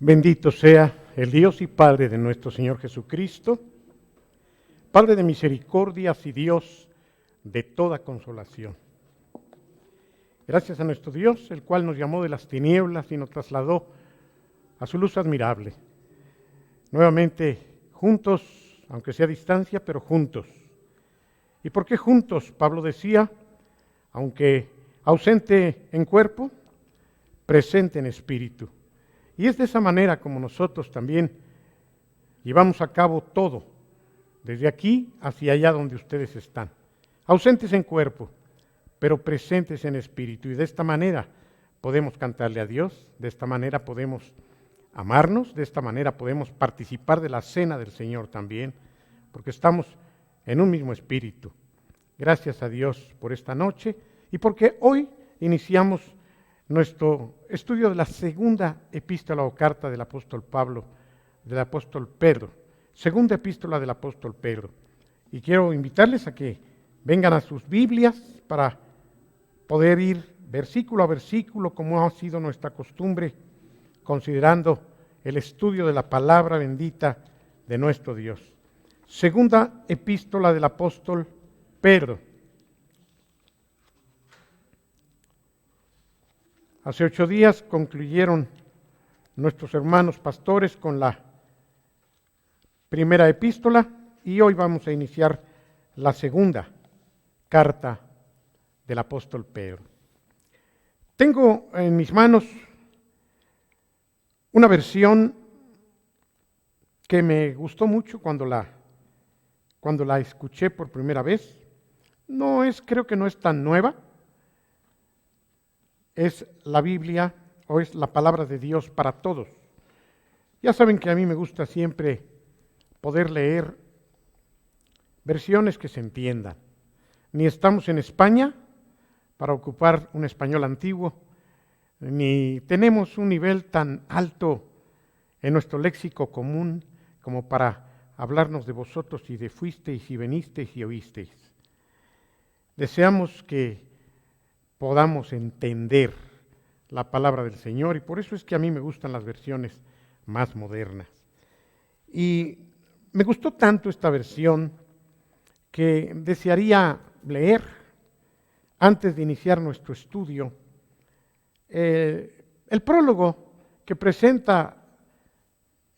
Bendito sea el Dios y Padre de nuestro Señor Jesucristo, Padre de misericordias y Dios de toda consolación. Gracias a nuestro Dios, el cual nos llamó de las tinieblas y nos trasladó a su luz admirable. Nuevamente juntos, aunque sea a distancia, pero juntos. ¿Y por qué juntos? Pablo decía, aunque ausente en cuerpo, presente en espíritu. Y es de esa manera como nosotros también llevamos a cabo todo, desde aquí hacia allá donde ustedes están. Ausentes en cuerpo, pero presentes en espíritu. Y de esta manera podemos cantarle a Dios, de esta manera podemos amarnos, de esta manera podemos participar de la cena del Señor también, porque estamos en un mismo espíritu. Gracias a Dios por esta noche y porque hoy iniciamos nuestro estudio de la segunda epístola o carta del apóstol Pablo, del apóstol Pedro, segunda epístola del apóstol Pedro. Y quiero invitarles a que vengan a sus Biblias para poder ir versículo a versículo, como ha sido nuestra costumbre, considerando el estudio de la palabra bendita de nuestro Dios. Segunda epístola del apóstol Pedro. Hace 8 días concluyeron nuestros hermanos pastores con la primera epístola y hoy vamos a iniciar la segunda carta del apóstol Pedro. Tengo en mis manos una versión que me gustó mucho cuando la escuché por primera vez. Creo que no es tan nueva. Es la Biblia o es la palabra de Dios para todos. Ya saben que a mí me gusta siempre poder leer versiones que se entiendan. Ni estamos en España para ocupar un español antiguo, ni tenemos un nivel tan alto en nuestro léxico común como para hablarnos de vosotros y de fuisteis y venisteis y oísteis. Deseamos que podamos entender la palabra del Señor y por eso es que a mí me gustan las versiones más modernas. Y me gustó tanto esta versión que desearía leer antes de iniciar nuestro estudio el prólogo que presenta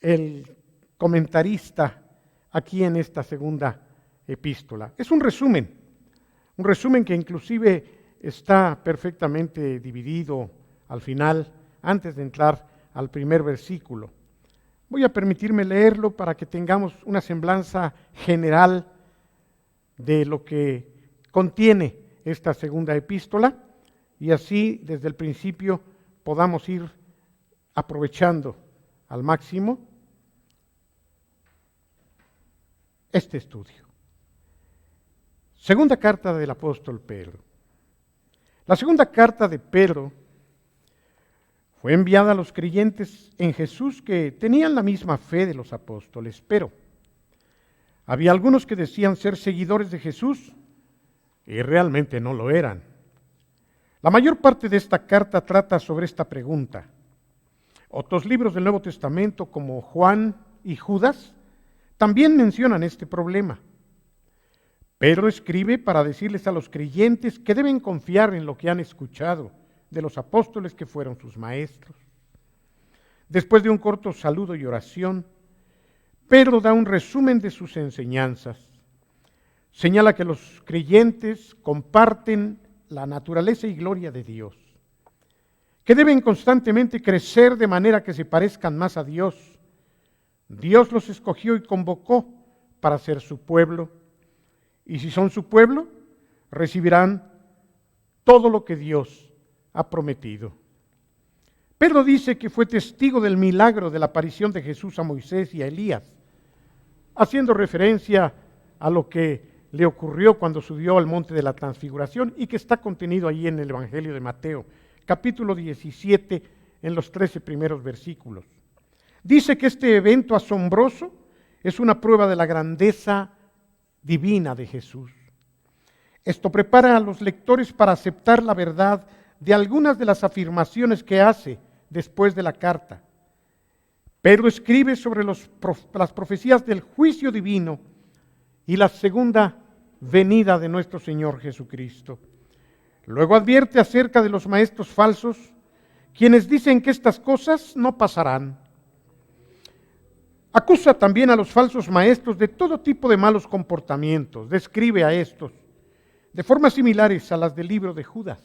el comentarista aquí en esta segunda epístola. Es un resumen que inclusive está perfectamente dividido al final, antes de entrar al primer versículo. Voy a permitirme leerlo para que tengamos una semblanza general de lo que contiene esta segunda epístola y así desde el principio podamos ir aprovechando al máximo este estudio. Segunda carta del apóstol Pedro. La segunda carta de Pedro fue enviada a los creyentes en Jesús que tenían la misma fe de los apóstoles, pero había algunos que decían ser seguidores de Jesús y realmente no lo eran. La mayor parte de esta carta trata sobre esta pregunta. Otros libros del Nuevo Testamento, como Juan y Judas, también mencionan este problema. Pedro escribe para decirles a los creyentes que deben confiar en lo que han escuchado de los apóstoles que fueron sus maestros. Después de un corto saludo y oración, Pedro da un resumen de sus enseñanzas. Señala que los creyentes comparten la naturaleza y gloria de Dios, que deben constantemente crecer de manera que se parezcan más a Dios. Dios los escogió y convocó para ser su pueblo. Y si son su pueblo, recibirán todo lo que Dios ha prometido. Pedro dice que fue testigo del milagro de la aparición de Jesús a Moisés y a Elías, haciendo referencia a lo que le ocurrió cuando subió al monte de la transfiguración y que está contenido ahí en el Evangelio de Mateo, capítulo 17, en los 13 primeros versículos. Dice que este evento asombroso es una prueba de la grandeza divina de Jesús. Esto prepara a los lectores para aceptar la verdad de algunas de las afirmaciones que hace después de la carta. Pedro escribe sobre las profecías del juicio divino y la segunda venida de nuestro Señor Jesucristo. Luego advierte acerca de los maestros falsos, quienes dicen que estas cosas no pasarán. Acusa también a los falsos maestros de todo tipo de malos comportamientos. Describe a estos de formas similares a las del libro de Judas.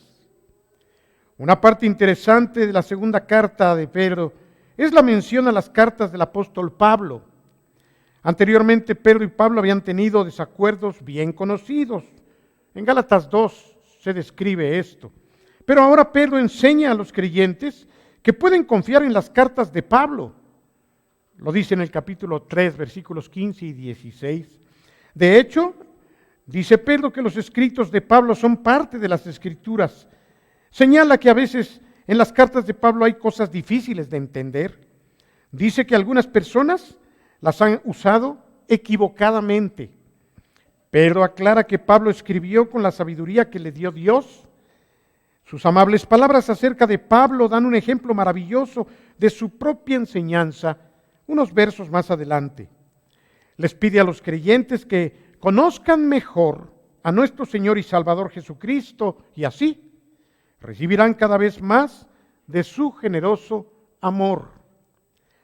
Una parte interesante de la segunda carta de Pedro es la mención a las cartas del apóstol Pablo. Anteriormente Pedro y Pablo habían tenido desacuerdos bien conocidos. En Gálatas 2 se describe esto. Pero ahora Pedro enseña a los creyentes que pueden confiar en las cartas de Pablo. Lo dice en el capítulo 3, versículos 15 y 16. De hecho, dice Pedro que los escritos de Pablo son parte de las Escrituras. Señala que a veces en las cartas de Pablo hay cosas difíciles de entender. Dice que algunas personas las han usado equivocadamente. Pedro aclara que Pablo escribió con la sabiduría que le dio Dios. Sus amables palabras acerca de Pablo dan un ejemplo maravilloso de su propia enseñanza, unos versos más adelante. Les pide a los creyentes que conozcan mejor a nuestro Señor y Salvador Jesucristo y así recibirán cada vez más de su generoso amor.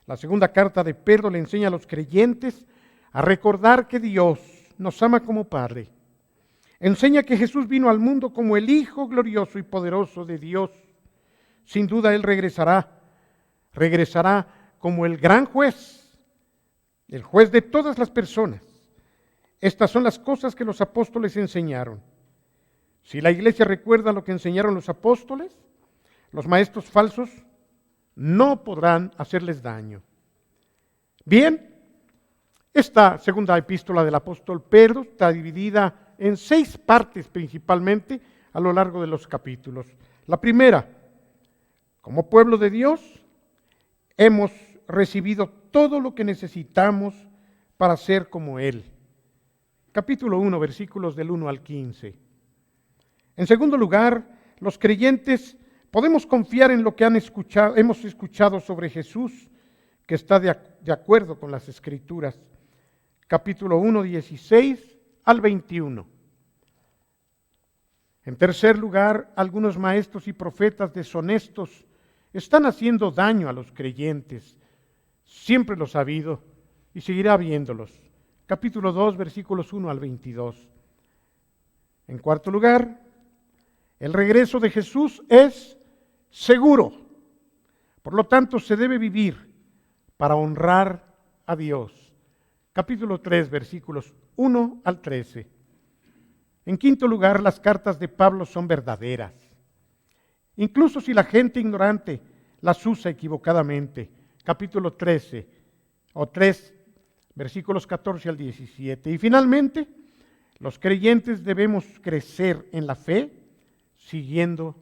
La segunda carta de Pedro le enseña a los creyentes a recordar que Dios nos ama como Padre. Enseña que Jesús vino al mundo como el Hijo glorioso y poderoso de Dios. Sin duda Él regresará como el gran juez, el juez de todas las personas. Estas son las cosas que los apóstoles enseñaron. Si la iglesia recuerda lo que enseñaron los apóstoles, los maestros falsos no podrán hacerles daño. Bien, esta segunda epístola del apóstol Pedro está dividida en 6 partes principalmente a lo largo de los capítulos. La primera, como pueblo de Dios, hemos recibido todo lo que necesitamos para ser como Él. Capítulo 1, versículos del 1 al 15. En segundo lugar, los creyentes podemos confiar en lo que hemos escuchado sobre Jesús, que está de acuerdo con las Escrituras. Capítulo 1, 16 al 21. En tercer lugar, algunos maestros y profetas deshonestos están haciendo daño a los creyentes. Siempre los ha habido y seguirá habiéndolos. Capítulo 2, versículos 1 al 22. En cuarto lugar, el regreso de Jesús es seguro. Por lo tanto, se debe vivir para honrar a Dios. Capítulo 3, versículos 1 al 13. En quinto lugar, las cartas de Pablo son verdaderas. Incluso si la gente ignorante las usa equivocadamente. Capítulo 13 o 3, versículos 14 al 17. Y finalmente, los creyentes debemos crecer en la fe siguiendo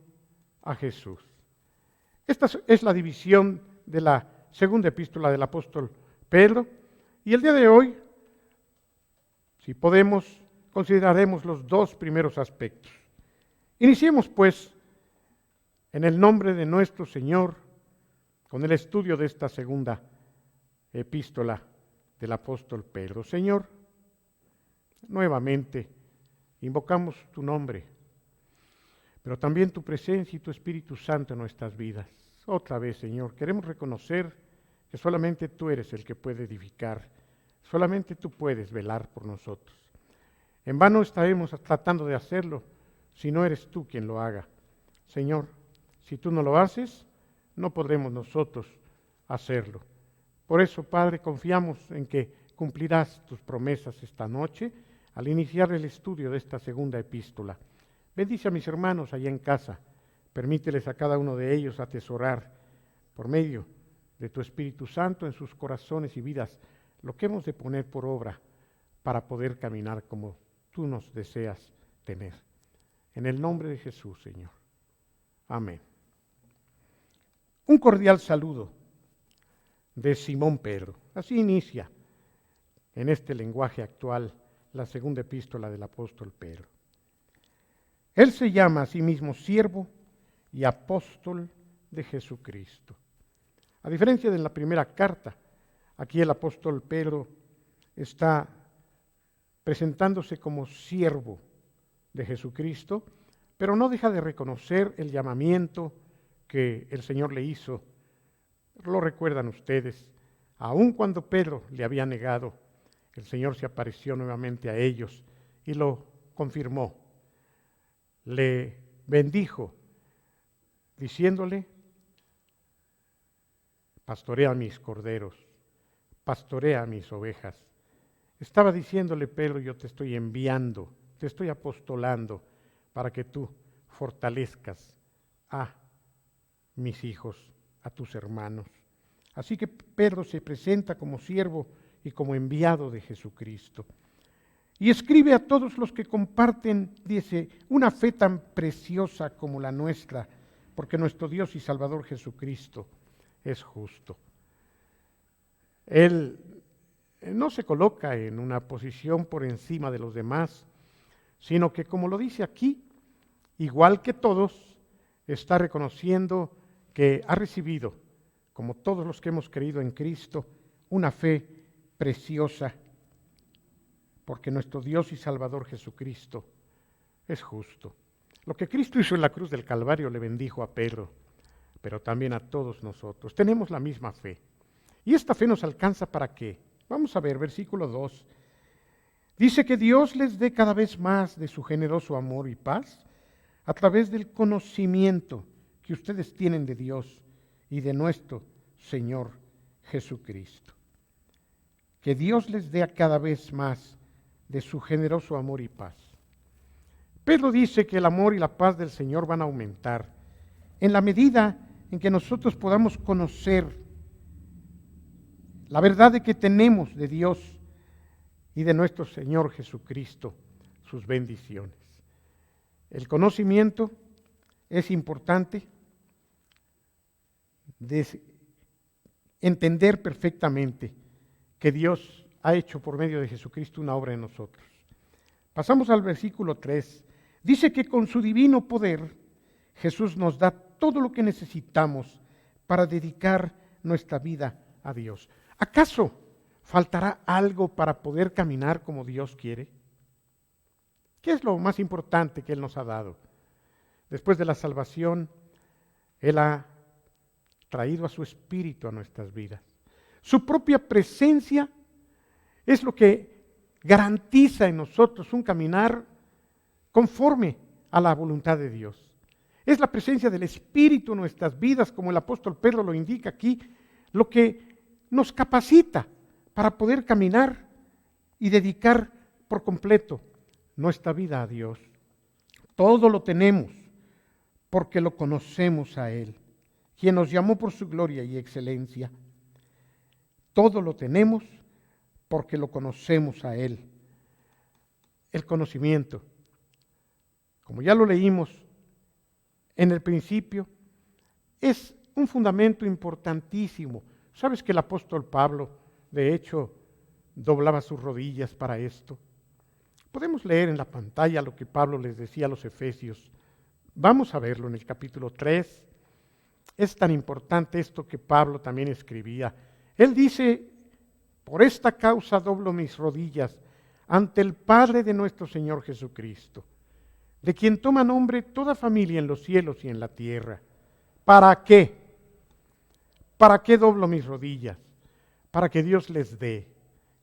a Jesús. Esta es la división de la segunda epístola del apóstol Pedro. Y el día de hoy, si podemos, consideraremos los 2 primeros aspectos. Iniciemos pues en el nombre de nuestro Señor con el estudio de esta segunda epístola del apóstol Pedro. Señor, nuevamente invocamos tu nombre, pero también tu presencia y tu Espíritu Santo en nuestras vidas. Otra vez, Señor, queremos reconocer que solamente tú eres el que puede edificar, solamente tú puedes velar por nosotros. En vano estaremos tratando de hacerlo si no eres tú quien lo haga. Señor, si tú no lo haces, no podremos nosotros hacerlo. Por eso, Padre, confiamos en que cumplirás tus promesas esta noche al iniciar el estudio de esta segunda epístola. Bendice a mis hermanos allá en casa. Permíteles a cada uno de ellos atesorar por medio de tu Espíritu Santo en sus corazones y vidas lo que hemos de poner por obra para poder caminar como tú nos deseas tener. En el nombre de Jesús, Señor. Amén. Un cordial saludo de Simón Pedro. Así inicia en este lenguaje actual la segunda epístola del apóstol Pedro. Él se llama a sí mismo siervo y apóstol de Jesucristo. A diferencia de la primera carta, aquí el apóstol Pedro está presentándose como siervo de Jesucristo, pero no deja de reconocer el llamamiento que el Señor le hizo. Lo recuerdan ustedes, aun cuando Pedro le había negado, el Señor se apareció nuevamente a ellos y lo confirmó. Le bendijo, diciéndole: pastorea mis corderos, pastorea mis ovejas. Estaba diciéndole Pedro: yo te estoy enviando, te estoy apostolando para que tú fortalezcas a mis hijos, a tus hermanos. Así que Pedro se presenta como siervo y como enviado de Jesucristo. Y escribe a todos los que comparten, dice, una fe tan preciosa como la nuestra, porque nuestro Dios y Salvador Jesucristo es justo. Él no se coloca en una posición por encima de los demás, sino que, como lo dice aquí, igual que todos, está reconociendo que ha recibido, como todos los que hemos creído en Cristo, una fe preciosa, porque nuestro Dios y Salvador Jesucristo es justo. Lo que Cristo hizo en la cruz del Calvario le bendijo a Pedro, pero también a todos nosotros. Tenemos la misma fe. ¿Y esta fe nos alcanza para qué? Vamos a ver, versículo 2. Dice que Dios les dé cada vez más de su generoso amor y paz a través del conocimiento que ustedes tienen de Dios y de nuestro Señor Jesucristo. Que Dios les dé cada vez más de su generoso amor y paz. Pedro dice que el amor y la paz del Señor van a aumentar en la medida en que nosotros podamos conocer la verdad de que tenemos de Dios y de nuestro Señor Jesucristo, sus bendiciones. El conocimiento es importante, de entender perfectamente que Dios ha hecho por medio de Jesucristo una obra en nosotros. Pasamos al versículo 3. Dice que con su divino poder Jesús nos da todo lo que necesitamos para dedicar nuestra vida a Dios. ¿Acaso faltará algo para poder caminar como Dios quiere? ¿Qué es lo más importante que Él nos ha dado? Después de la salvación, Él ha traído a su Espíritu a nuestras vidas. Su propia presencia es lo que garantiza en nosotros un caminar conforme a la voluntad de Dios. Es la presencia del Espíritu en nuestras vidas, como el apóstol Pedro lo indica aquí, lo que nos capacita para poder caminar y dedicar por completo nuestra vida a Dios. Todo lo tenemos porque lo conocemos a Él, quien nos llamó por su gloria y excelencia. Todo lo tenemos porque lo conocemos a Él. El conocimiento, como ya lo leímos en el principio, es un fundamento importantísimo. ¿Sabes que el apóstol Pablo, de hecho, doblaba sus rodillas para esto? Podemos leer en la pantalla lo que Pablo les decía a los efesios. Vamos a verlo en el capítulo 3. Es tan importante esto que Pablo también escribía. Él dice: por esta causa doblo mis rodillas ante el Padre de nuestro Señor Jesucristo, de quien toma nombre toda familia en los cielos y en la tierra. ¿Para qué? ¿Para qué doblo mis rodillas? Para que Dios les dé,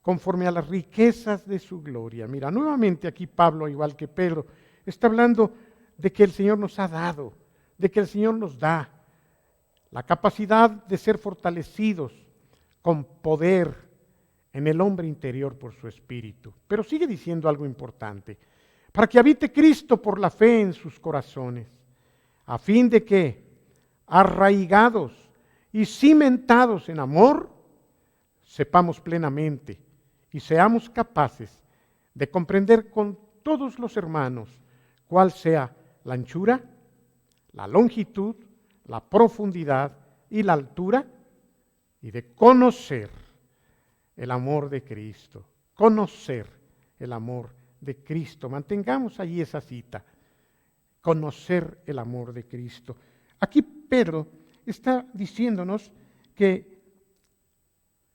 conforme a las riquezas de su gloria. Mira, nuevamente aquí Pablo, igual que Pedro, está hablando de que el Señor nos ha dado, de que el Señor nos da la capacidad de ser fortalecidos con poder en el hombre interior por su Espíritu. Pero sigue diciendo algo importante: para que habite Cristo por la fe en sus corazones, a fin de que, arraigados y cimentados en amor, sepamos plenamente y seamos capaces de comprender con todos los hermanos cuál sea la anchura, la longitud, la profundidad y la altura, y de conocer el amor de Cristo. Conocer el amor de Cristo. Mantengamos allí esa cita. Conocer el amor de Cristo. Aquí Pedro está diciéndonos que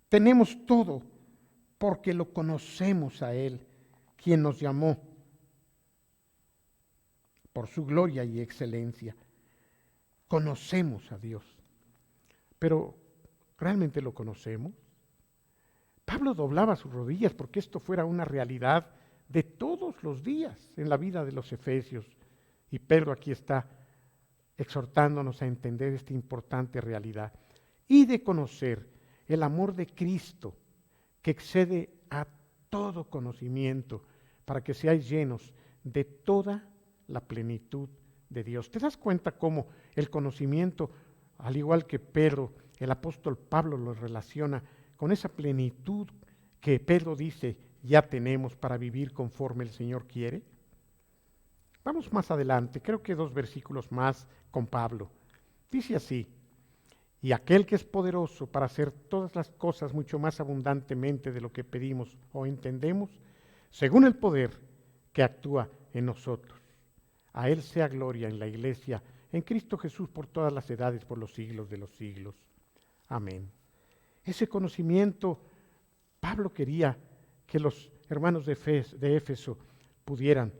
tenemos todo porque lo conocemos a Él, quien nos llamó por su gloria y excelencia. Conocemos a Dios, pero ¿realmente lo conocemos? Pablo doblaba sus rodillas porque esto fuera una realidad de todos los días en la vida de los efesios. Y Pedro aquí está exhortándonos a entender esta importante realidad y de conocer el amor de Cristo que excede a todo conocimiento para que seáis llenos de toda la plenitud de Dios. ¿Te das cuenta cómo el conocimiento, al igual que Pedro, el apóstol Pablo lo relaciona con esa plenitud que Pedro dice ya tenemos para vivir conforme el Señor quiere? Vamos más adelante, creo que 2 versículos más con Pablo. Dice así: y aquel que es poderoso para hacer todas las cosas mucho más abundantemente de lo que pedimos o entendemos, según el poder que actúa en nosotros. A Él sea gloria en la Iglesia, en Cristo Jesús, por todas las edades, por los siglos de los siglos. Amén. Ese conocimiento, Pablo quería que los hermanos de Éfeso pudieran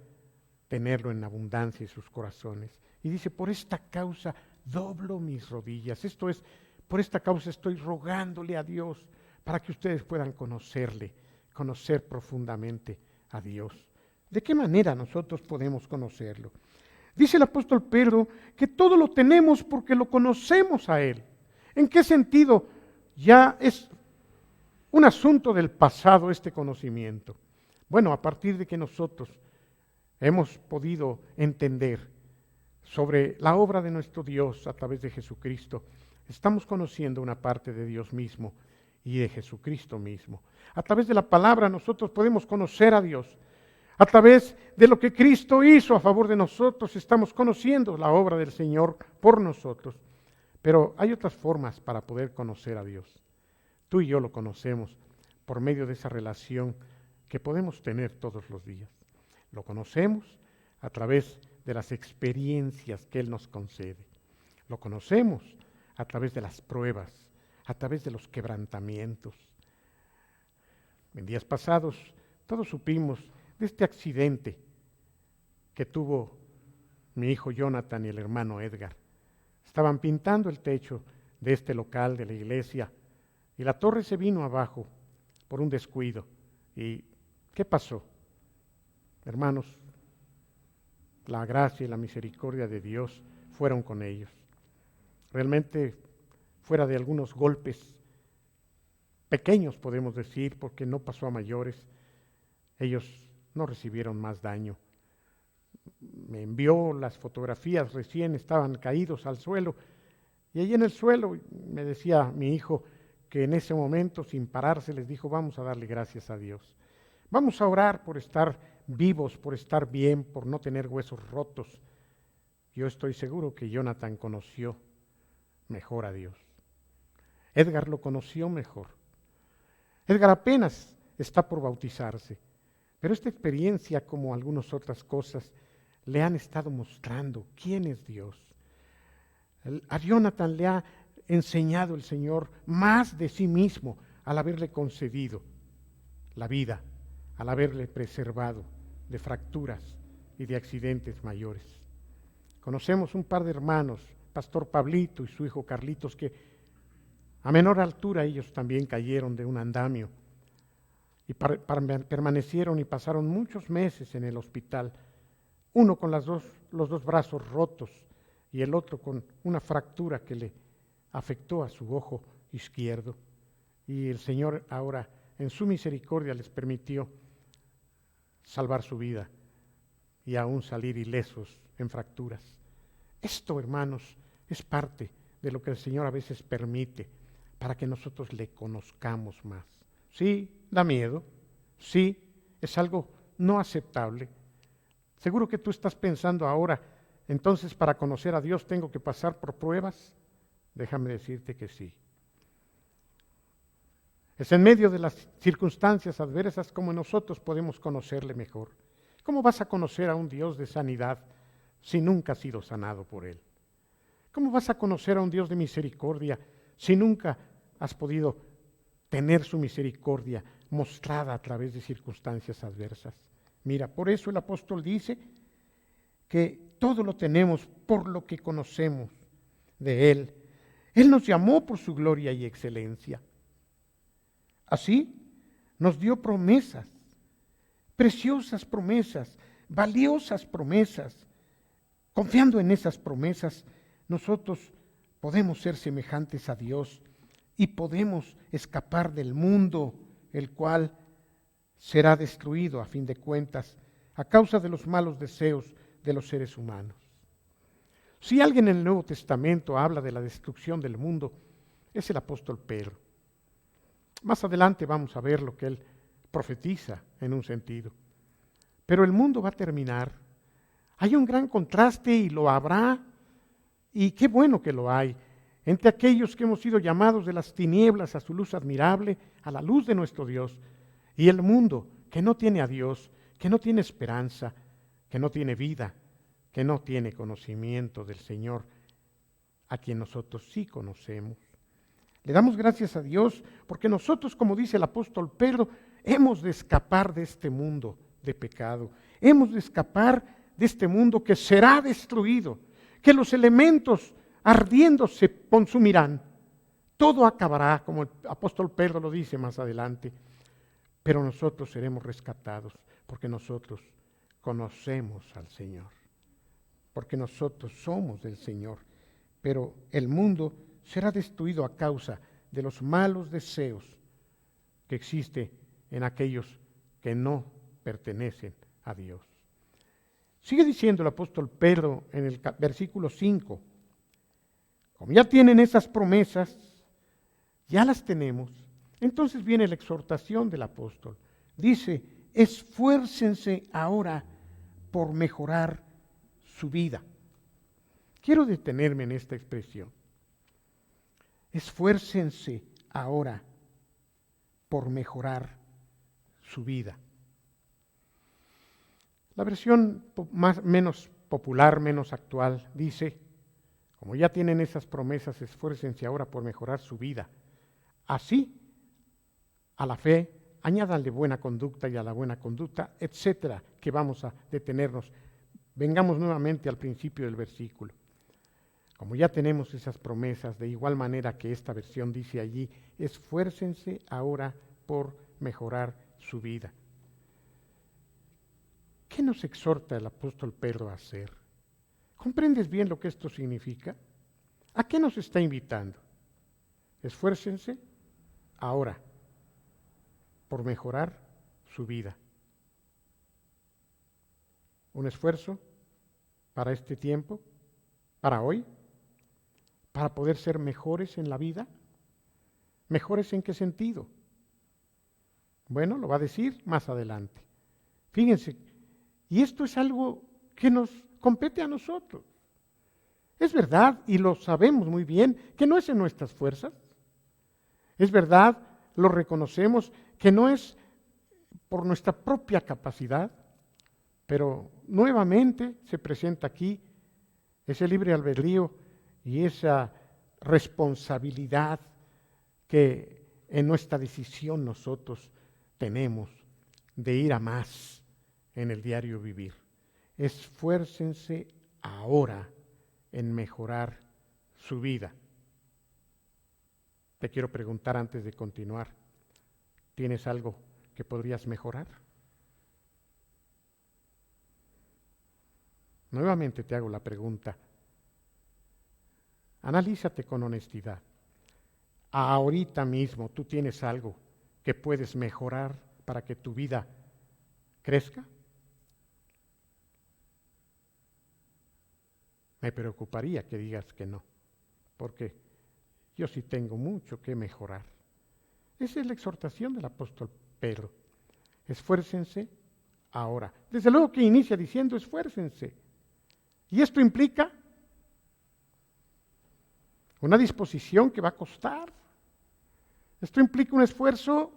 tenerlo en abundancia en sus corazones. Y dice, por esta causa doblo mis rodillas. Esto es, por esta causa estoy rogándole a Dios para que ustedes puedan conocerle, conocer profundamente a Dios. ¿De qué manera nosotros podemos conocerlo? Dice el apóstol Pedro que todo lo tenemos porque lo conocemos a Él. ¿En qué sentido? Ya es un asunto del pasado este conocimiento. Bueno, a partir de que nosotros hemos podido entender sobre la obra de nuestro Dios a través de Jesucristo, estamos conociendo una parte de Dios mismo y de Jesucristo mismo. A través de la palabra nosotros podemos conocer a Dios. A través de lo que Cristo hizo a favor de nosotros, estamos conociendo la obra del Señor por nosotros. Pero hay otras formas para poder conocer a Dios. Tú y yo lo conocemos por medio de esa relación que podemos tener todos los días. Lo conocemos a través de las experiencias que Él nos concede. Lo conocemos a través de las pruebas, a través de los quebrantamientos. En días pasados todos supimos de este accidente que tuvo mi hijo Jonathan y el hermano Edgar. Estaban pintando el techo de este local de la iglesia y la torre se vino abajo por un descuido. ¿Y qué pasó? Hermanos, la gracia y la misericordia de Dios fueron con ellos. Realmente, fuera de algunos golpes pequeños, podemos decir, porque no pasó a mayores, ellos no recibieron más daño. Me envió las fotografías, recién estaban caídos al suelo, y allí en el suelo me decía mi hijo que en ese momento, sin pararse, les dijo, vamos a darle gracias a Dios. Vamos a orar por estar vivos, por estar bien, por no tener huesos rotos. Yo estoy seguro que Jonathan conoció mejor a Dios. Edgar lo conoció mejor. Edgar apenas está por bautizarse, pero esta experiencia, como algunas otras cosas, le han estado mostrando quién es Dios. A Jonathan le ha enseñado el Señor más de sí mismo al haberle concedido la vida, al haberle preservado de fracturas y de accidentes mayores. Conocemos un par de hermanos, Pastor Pablito y su hijo Carlitos, que a menor altura ellos también cayeron de un andamio y permanecieron y pasaron muchos meses en el hospital, uno con los dos brazos rotos y el otro con una fractura que le afectó a su ojo izquierdo. Y el Señor ahora, en su misericordia, les permitió salvar su vida y aún salir ilesos en fracturas. Esto, hermanos, es parte de lo que el Señor a veces permite para que nosotros le conozcamos más. Sí, da miedo, sí, es algo no aceptable. Seguro que tú estás pensando ahora, entonces para conocer a Dios tengo que pasar por pruebas. Déjame decirte que sí. Es en medio de las circunstancias adversas como nosotros podemos conocerle mejor. ¿Cómo vas a conocer a un Dios de sanidad si nunca has sido sanado por Él? ¿Cómo vas a conocer a un Dios de misericordia si nunca has podido tener su misericordia mostrada a través de circunstancias adversas. Mira, por eso el apóstol dice que todo lo tenemos por lo que conocemos de Él. Él nos llamó por su gloria y excelencia. Así nos dio promesas, preciosas promesas, valiosas promesas. Confiando en esas promesas, nosotros podemos ser semejantes a Dios y podemos escapar del mundo, el cual será destruido a fin de cuentas a causa de los malos deseos de los seres humanos. Si alguien en el Nuevo Testamento habla de la destrucción del mundo, es el apóstol Pedro. Más adelante vamos a ver lo que él profetiza en un sentido. Pero el mundo va a terminar. Hay un gran contraste y lo habrá, y qué bueno que lo hay, entre aquellos que hemos sido llamados de las tinieblas a su luz admirable, a la luz de nuestro Dios, y el mundo que no tiene a Dios, que no tiene esperanza, que no tiene vida, que no tiene conocimiento del Señor, a quien nosotros sí conocemos. Le damos gracias a Dios porque nosotros, como dice el apóstol Pedro, hemos de escapar de este mundo de pecado. Hemos de escapar de este mundo que será destruido, que los elementos ardiendo se consumirán. Todo acabará, como el apóstol Pedro lo dice más adelante, pero nosotros seremos rescatados porque nosotros conocemos al Señor, porque nosotros somos del Señor, pero el mundo será destruido a causa de los malos deseos que existen en aquellos que no pertenecen a Dios. Sigue diciendo el apóstol Pedro en el versículo 5, como ya tienen esas promesas, ya las tenemos, entonces viene la exhortación del apóstol. Dice, esfuércense ahora por mejorar su vida. Quiero detenerme en esta expresión. Esfuércense ahora por mejorar su vida. La versión menos popular, menos actual, dice, como ya tienen esas promesas, esfuércense ahora por mejorar su vida. Así, a la fe, añádanle buena conducta y a la buena conducta, etcétera, que vamos a detenernos. Vengamos nuevamente al principio del versículo. Como ya tenemos esas promesas, de igual manera que esta versión dice allí, esfuércense ahora por mejorar su vida. ¿Qué nos exhorta el apóstol Pedro a hacer? ¿Comprendes bien lo que esto significa? ¿A qué nos está invitando? Esfuércense ahora por mejorar su vida. Un esfuerzo para este tiempo, para hoy, para poder ser mejores en la vida. ¿Mejores en qué sentido? Bueno, lo va a decir más adelante. Fíjense, y esto es algo que nos compete a nosotros. Es verdad, y lo sabemos muy bien, que no es en nuestras fuerzas. Es verdad, lo reconocemos, que no es por nuestra propia capacidad, pero nuevamente se presenta aquí ese libre albedrío y esa responsabilidad que en nuestra decisión nosotros tenemos de ir a más en el diario vivir. Esfuércense ahora en mejorar su vida. Te quiero preguntar antes de continuar, ¿tienes algo que podrías mejorar? Nuevamente te hago la pregunta. Analízate con honestidad. Ahorita mismo tú tienes algo que puedes mejorar para que tu vida crezca. Me preocuparía que digas que no, porque yo sí tengo mucho que mejorar. Esa es la exhortación del apóstol Pedro. Esfuércense ahora. Desde luego que inicia diciendo esfuércense. Y esto implica una disposición que va a costar. Esto implica un esfuerzo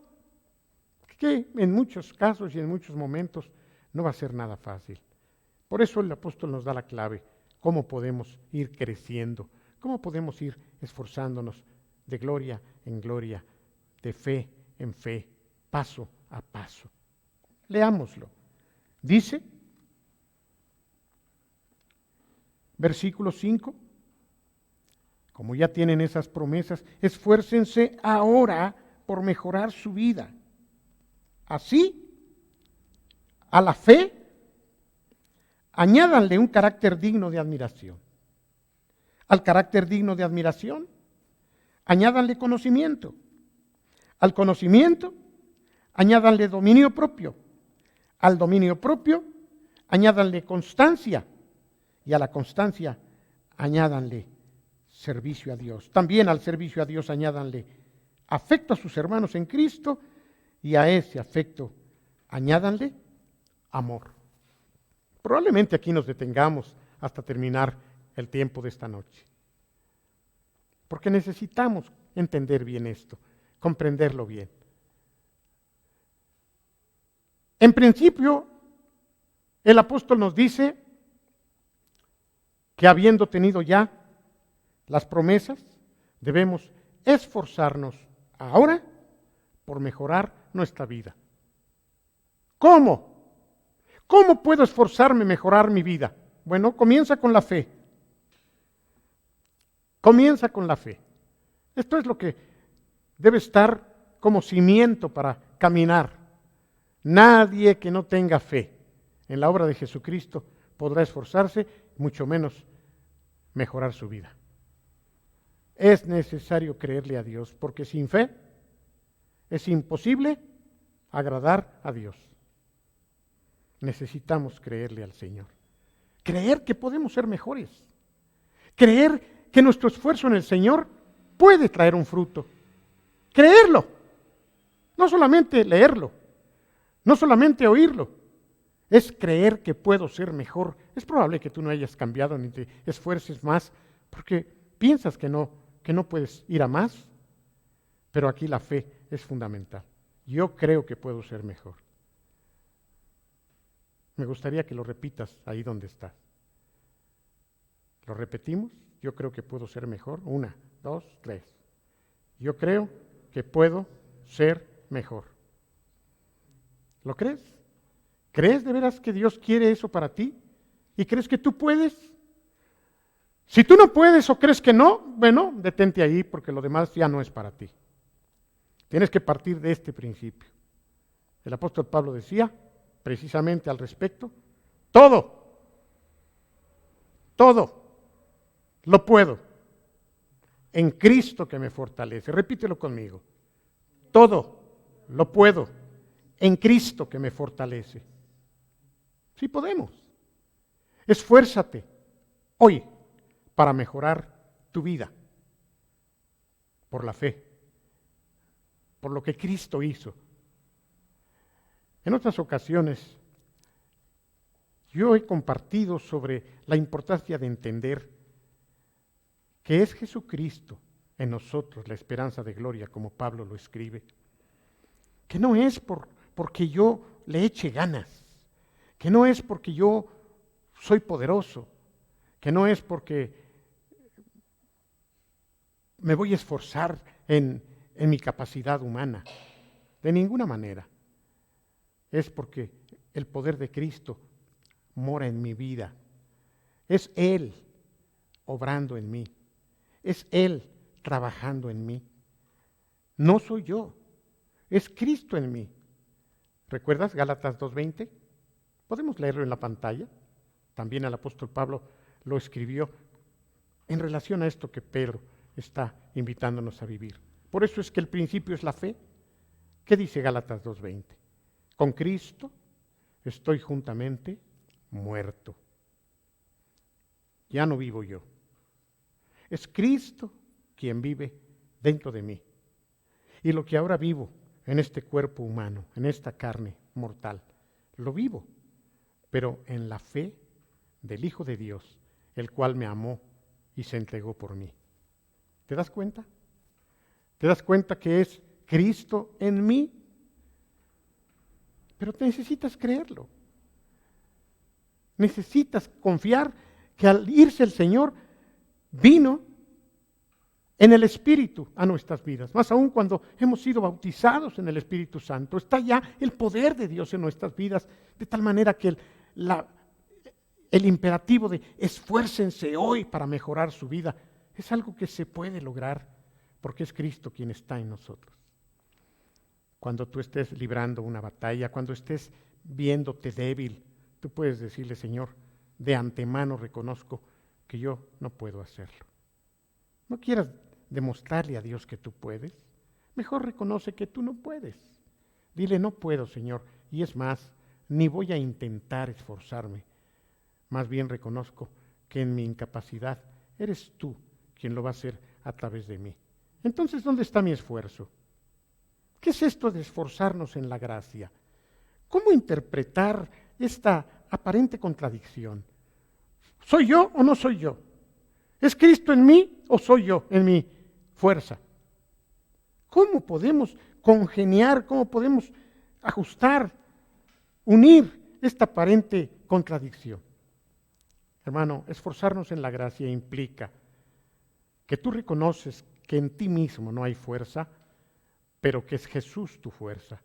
que en muchos casos y en muchos momentos no va a ser nada fácil. Por eso el apóstol nos da la clave. ¿Cómo podemos ir creciendo? ¿Cómo podemos ir esforzándonos de gloria en gloria, de fe en fe, paso a paso. Leámoslo. Dice, versículo 5, como ya tienen esas promesas, esfuércense ahora por mejorar su vida. Así, a la fe, añádanle un carácter digno de admiración. Al carácter digno de admiración, añádanle conocimiento. Al conocimiento, añádanle dominio propio. Al dominio propio, añádanle constancia. Y a la constancia, añádanle servicio a Dios. También al servicio a Dios, añádanle afecto a sus hermanos en Cristo. Y a ese afecto, añádanle amor. Probablemente aquí nos detengamos hasta terminar el tiempo de esta noche. Porque necesitamos entender bien esto, comprenderlo bien. En principio, el apóstol nos dice que habiendo tenido ya las promesas, debemos esforzarnos ahora por mejorar nuestra vida. ¿Cómo? ¿Cómo puedo esforzarme a mejorar mi vida? Bueno, comienza con la fe. Comienza con la fe. Esto es lo que debe estar como cimiento para caminar. Nadie que no tenga fe en la obra de Jesucristo podrá esforzarse, mucho menos mejorar su vida. Es necesario creerle a Dios, porque sin fe es imposible agradar a Dios. Necesitamos creerle al Señor. Creer que podemos ser mejores. Creer que nuestro esfuerzo en el Señor puede traer un fruto. Creerlo. No solamente leerlo. No solamente oírlo. Es creer que puedo ser mejor. Es probable que tú no hayas cambiado ni te esfuerces más porque piensas que no puedes ir a más. Pero aquí la fe es fundamental. Yo creo que puedo ser mejor. Me gustaría que lo repitas ahí donde estás. ¿Lo repetimos? Yo creo que puedo ser mejor. 1, 2, 3. Yo creo que puedo ser mejor. ¿Lo crees? ¿Crees de veras que Dios quiere eso para ti? ¿Y crees que tú puedes? Si tú no puedes o crees que no, bueno, detente ahí porque lo demás ya no es para ti. Tienes que partir de este principio. El apóstol Pablo decía, precisamente al respecto, todo lo puedo en Cristo que me fortalece. Repítelo conmigo. Todo lo puedo en Cristo que me fortalece. Sí podemos. Esfuérzate hoy para mejorar tu vida por la fe, por lo que Cristo hizo. En otras ocasiones, yo he compartido sobre la importancia de entender que es Jesucristo en nosotros la esperanza de gloria, como Pablo lo escribe. Que no es porque yo le eche ganas, que no es porque yo soy poderoso, que no es porque me voy a esforzar en mi capacidad humana, de ninguna manera. Es porque el poder de Cristo mora en mi vida. Es Él obrando en mí. Es Él trabajando en mí. No soy yo, es Cristo en mí. ¿Recuerdas Gálatas 2:20? Podemos leerlo en la pantalla. También el apóstol Pablo lo escribió en relación a esto que Pedro está invitándonos a vivir. Por eso es que el principio es la fe. ¿Qué dice Gálatas 2:20? Con Cristo estoy juntamente muerto. Ya no vivo yo. Es Cristo quien vive dentro de mí. Y lo que ahora vivo en este cuerpo humano, en esta carne mortal, lo vivo, pero en la fe del Hijo de Dios, el cual me amó y se entregó por mí. ¿Te das cuenta? ¿Te das cuenta que es Cristo en mí? Pero necesitas creerlo. Necesitas confiar que al irse el Señor, vino en el Espíritu a nuestras vidas. Más aún cuando hemos sido bautizados en el Espíritu Santo, está ya el poder de Dios en nuestras vidas, de tal manera que el imperativo de esfuércense hoy para mejorar su vida es algo que se puede lograr porque es Cristo quien está en nosotros. Cuando tú estés librando una batalla, cuando estés viéndote débil, tú puedes decirle: Señor, de antemano reconozco que yo no puedo hacerlo. No quieras demostrarle a Dios que tú puedes, mejor reconoce que tú no puedes. Dile: no puedo, Señor, y es más, ni voy a intentar esforzarme. Más bien reconozco que en mi incapacidad eres tú quien lo va a hacer a través de mí. Entonces, ¿dónde está mi esfuerzo? ¿Qué es esto de esforzarnos en la gracia? ¿Cómo interpretar esta aparente contradicción? ¿Soy yo o no soy yo? ¿Es Cristo en mí o soy yo en mi fuerza? ¿Cómo podemos congeniar, cómo podemos ajustar, unir esta aparente contradicción? Hermano, esforzarnos en la gracia implica que tú reconoces que en ti mismo no hay fuerza, pero que es Jesús tu fuerza.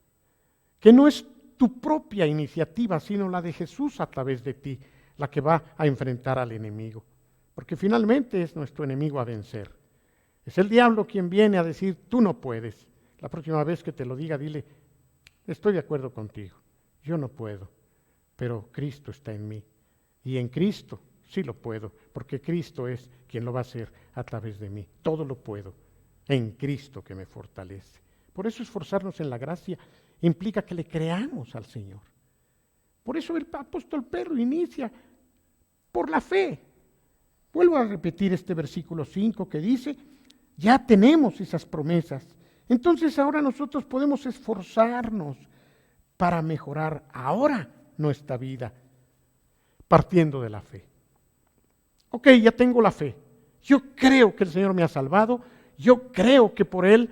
Que no es tu propia iniciativa, sino la de Jesús a través de ti, la que va a enfrentar al enemigo. Porque finalmente es nuestro enemigo a vencer. Es el diablo quien viene a decir: tú no puedes. La próxima vez que te lo diga, dile: estoy de acuerdo contigo, yo no puedo, pero Cristo está en mí. Y en Cristo sí lo puedo, porque Cristo es quien lo va a hacer a través de mí. Todo lo puedo en Cristo que me fortalece. Por eso esforzarnos en la gracia implica que le creamos al Señor. Por eso el apóstol Pedro inicia por la fe. Vuelvo a repetir este versículo 5 que dice: ya tenemos esas promesas. Entonces ahora nosotros podemos esforzarnos para mejorar ahora nuestra vida, partiendo de la fe. Ok, ya tengo la fe. Yo creo que el Señor me ha salvado. Yo creo que por Él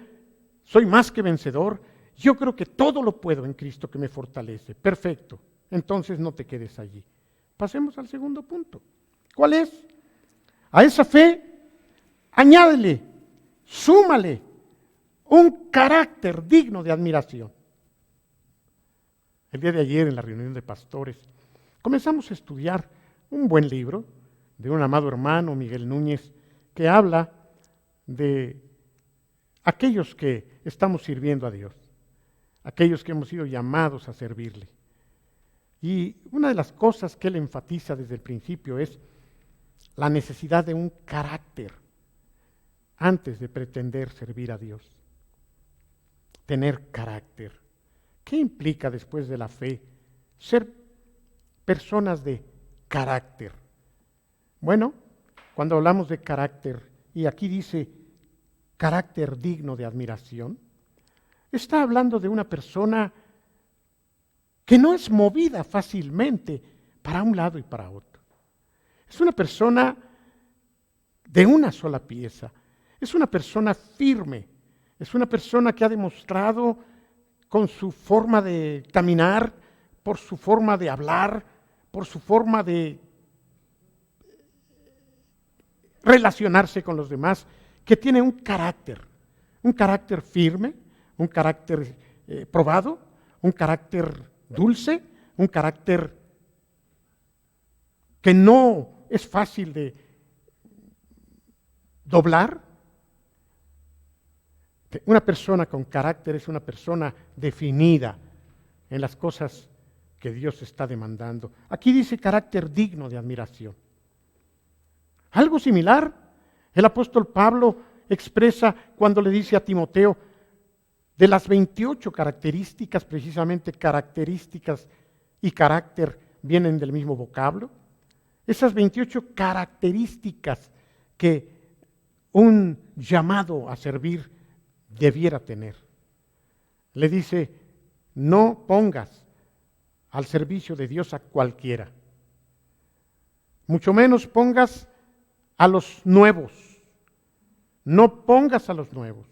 soy más que vencedor. Yo creo que todo lo puedo en Cristo que me fortalece. Perfecto. Entonces no te quedes allí. Pasemos al segundo punto. ¿Cuál es? A esa fe, añádele, súmale un carácter digno de admiración. El día de ayer en la reunión de pastores comenzamos a estudiar un buen libro de un amado hermano, Miguel Núñez, que habla de aquellos que estamos sirviendo a Dios, aquellos que hemos sido llamados a servirle. Y una de las cosas que él enfatiza desde el principio es la necesidad de un carácter antes de pretender servir a Dios. Tener carácter. ¿Qué implica después de la fe ser personas de carácter? Bueno, cuando hablamos de carácter, y aquí dice carácter digno de admiración, está hablando de una persona que no es movida fácilmente para un lado y para otro. Es una persona de una sola pieza, es una persona firme, es una persona que ha demostrado con su forma de caminar, por su forma de hablar, por su forma de relacionarse con los demás, que tiene un carácter firme, un carácter probado, un carácter dulce, un carácter que no es fácil de doblar. Una persona con carácter es una persona definida en las cosas que Dios está demandando. Aquí dice carácter digno de admiración. Algo similar, el apóstol Pablo expresa cuando le dice a Timoteo de las 28 características, precisamente características y carácter vienen del mismo vocablo. Esas 28 características que un llamado a servir debiera tener. Le dice: no pongas al servicio de Dios a cualquiera, mucho menos pongas a los nuevos, no pongas a los nuevos,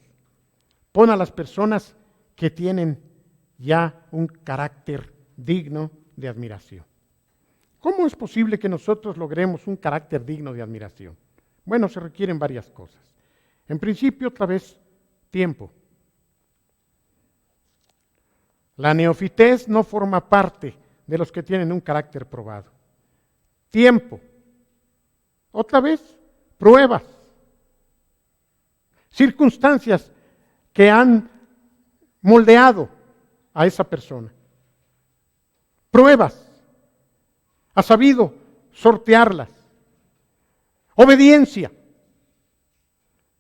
pon a las personas que tienen ya un carácter digno de admiración. ¿Cómo es posible que nosotros logremos un carácter digno de admiración? Bueno, se requieren varias cosas. En principio, otra vez, tiempo. La neofitez no forma parte de los que tienen un carácter probado. Tiempo. Otra vez, pruebas. Circunstancias que han moldeado a esa persona. Pruebas. Ha sabido sortearlas. Obediencia.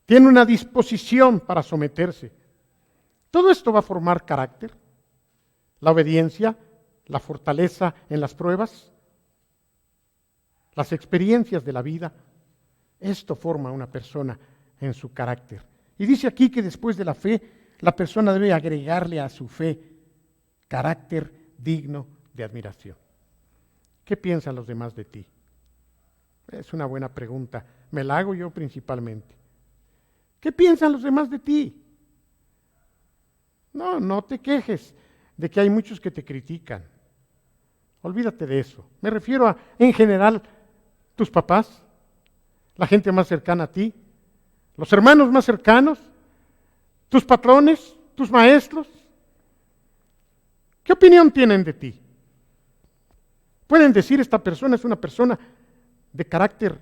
Tiene una disposición para someterse. Todo esto va a formar carácter. La obediencia, la fortaleza en las pruebas, las experiencias de la vida. Esto forma una persona en su carácter. Y dice aquí que después de la fe, la persona debe agregarle a su fe carácter digno de admiración. ¿Qué piensan los demás de ti? Es una buena pregunta. Me la hago yo principalmente. ¿Qué piensan los demás de ti? No te quejes de que hay muchos que te critican. Olvídate de eso. Me refiero a, en general, tus papás, la gente más cercana a ti, los hermanos más cercanos, tus patrones, tus maestros. ¿Qué opinión tienen de ti? ¿Pueden decir esta persona es una persona de carácter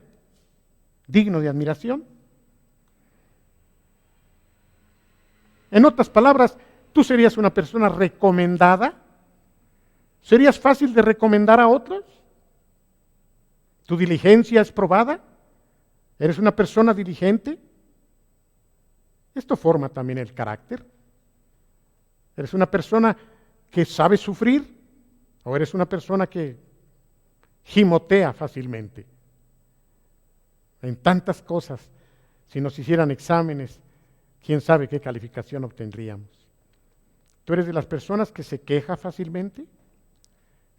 digno de admiración? En otras palabras, ¿tú serías una persona recomendada? ¿Serías fácil de recomendar a otros? ¿Tu diligencia es probada? ¿Eres una persona diligente? Esto forma también el carácter. ¿Eres una persona que sabe sufrir? ¿O eres una persona que gimotea fácilmente? En tantas cosas, si nos hicieran exámenes, quién sabe qué calificación obtendríamos. ¿Tú eres de las personas que se queja fácilmente?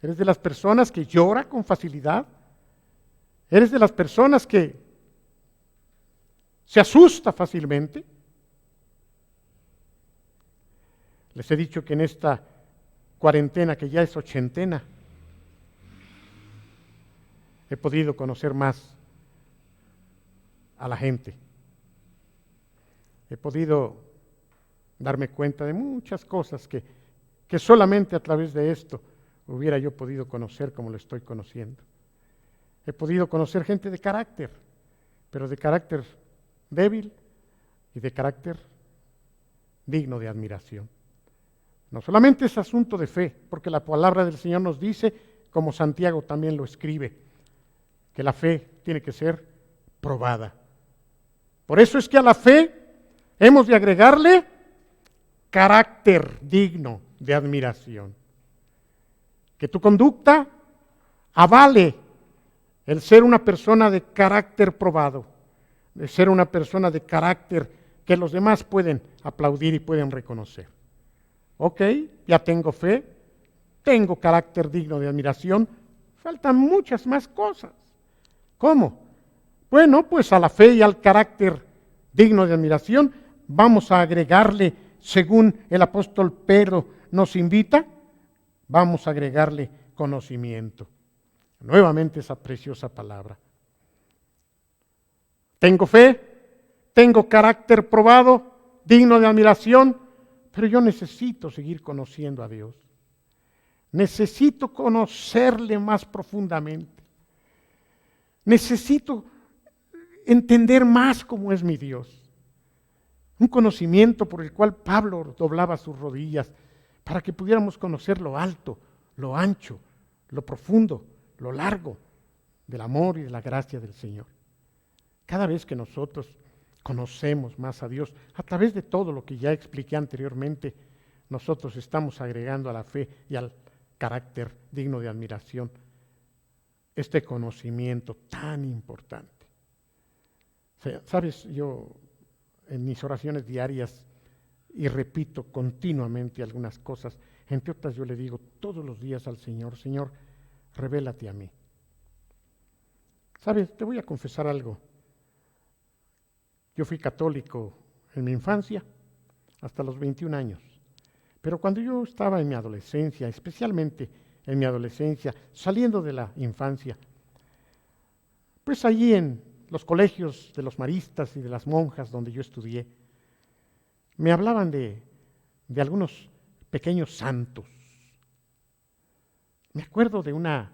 ¿Eres de las personas que llora con facilidad? ¿Eres de las personas que se asusta fácilmente? Les he dicho que en esta cuarentena, que ya es ochentena, he podido conocer más a la gente. He podido darme cuenta de muchas cosas que solamente a través de esto hubiera yo podido conocer como lo estoy conociendo. He podido conocer gente de carácter, pero de carácter débil y de carácter digno de admiración. No solamente es asunto de fe, porque la palabra del Señor nos dice, como Santiago también lo escribe, que la fe tiene que ser probada. Por eso es que a la fe hemos de agregarle carácter digno de admiración. Que tu conducta avale el ser una persona de carácter probado, de ser una persona de carácter que los demás pueden aplaudir y pueden reconocer. Ok, ya tengo fe, tengo carácter digno de admiración, faltan muchas más cosas. ¿Cómo? Bueno, pues a la fe y al carácter digno de admiración vamos a agregarle, según el apóstol Pedro nos invita, vamos a agregarle conocimiento. Nuevamente esa preciosa palabra. Tengo fe, tengo carácter probado, digno de admiración, pero yo necesito seguir conociendo a Dios. Necesito conocerle más profundamente. Necesito entender más cómo es mi Dios. Un conocimiento por el cual Pablo doblaba sus rodillas para que pudiéramos conocer lo alto, lo ancho, lo profundo, lo largo del amor y de la gracia del Señor. Cada vez que nosotros conocemos más a Dios, a través de todo lo que ya expliqué anteriormente, nosotros estamos agregando a la fe y al carácter digno de admiración este conocimiento tan importante. Sabes, yo en mis oraciones diarias, y repito continuamente algunas cosas, entre otras yo le digo todos los días al Señor, Señor, revélate a mí. Sabes, te voy a confesar algo. Yo fui católico en mi infancia, hasta los 21 años. Pero cuando yo estaba en mi adolescencia, especialmente en mi adolescencia, saliendo de la infancia, pues allí en los colegios de los maristas y de las monjas donde yo estudié, me hablaban de algunos pequeños santos. Me acuerdo de una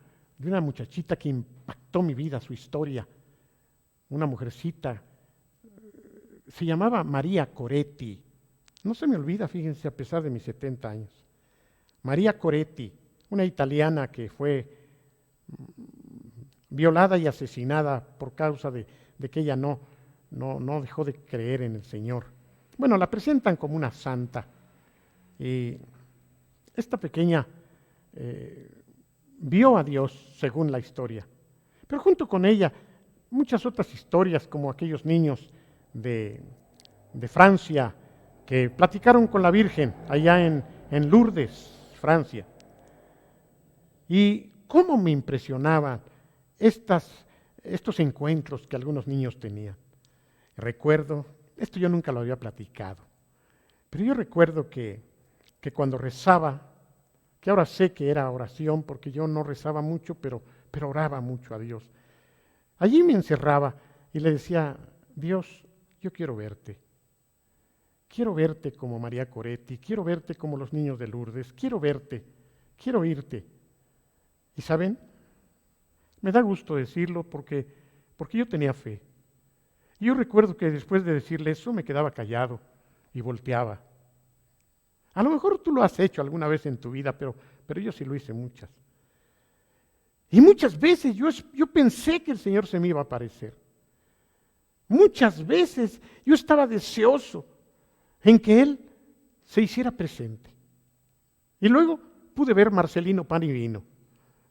muchachita que impactó mi vida, su historia, una mujercita, se llamaba María Coretti. No se me olvida, fíjense, a pesar de mis 70 años. María Coretti, una italiana que fue violada y asesinada por causa de que ella no dejó de creer en el Señor. Bueno, la presentan como una santa. Y esta pequeña vio a Dios según la historia. Pero junto con ella, muchas otras historias, como aquellos niños de Francia que platicaron con la Virgen allá en Lourdes, Francia. Y cómo me impresionaban estos encuentros que algunos niños tenían. Recuerdo, esto yo nunca lo había platicado, pero yo recuerdo que cuando rezaba, que ahora sé que era oración porque yo no rezaba mucho, pero oraba mucho a Dios. Allí me encerraba y le decía, Dios, yo quiero verte. Quiero verte como María Coretti, quiero verte como los niños de Lourdes, quiero verte, quiero oírte. ¿Y saben? Me da gusto decirlo porque yo tenía fe. Y yo recuerdo que después de decirle eso me quedaba callado y volteaba. A lo mejor tú lo has hecho alguna vez en tu vida, pero yo sí lo hice muchas. Y muchas veces yo pensé que el Señor se me iba a aparecer. Muchas veces yo estaba deseoso en que Él se hiciera presente. Y luego pude ver Marcelino Pan y Vino,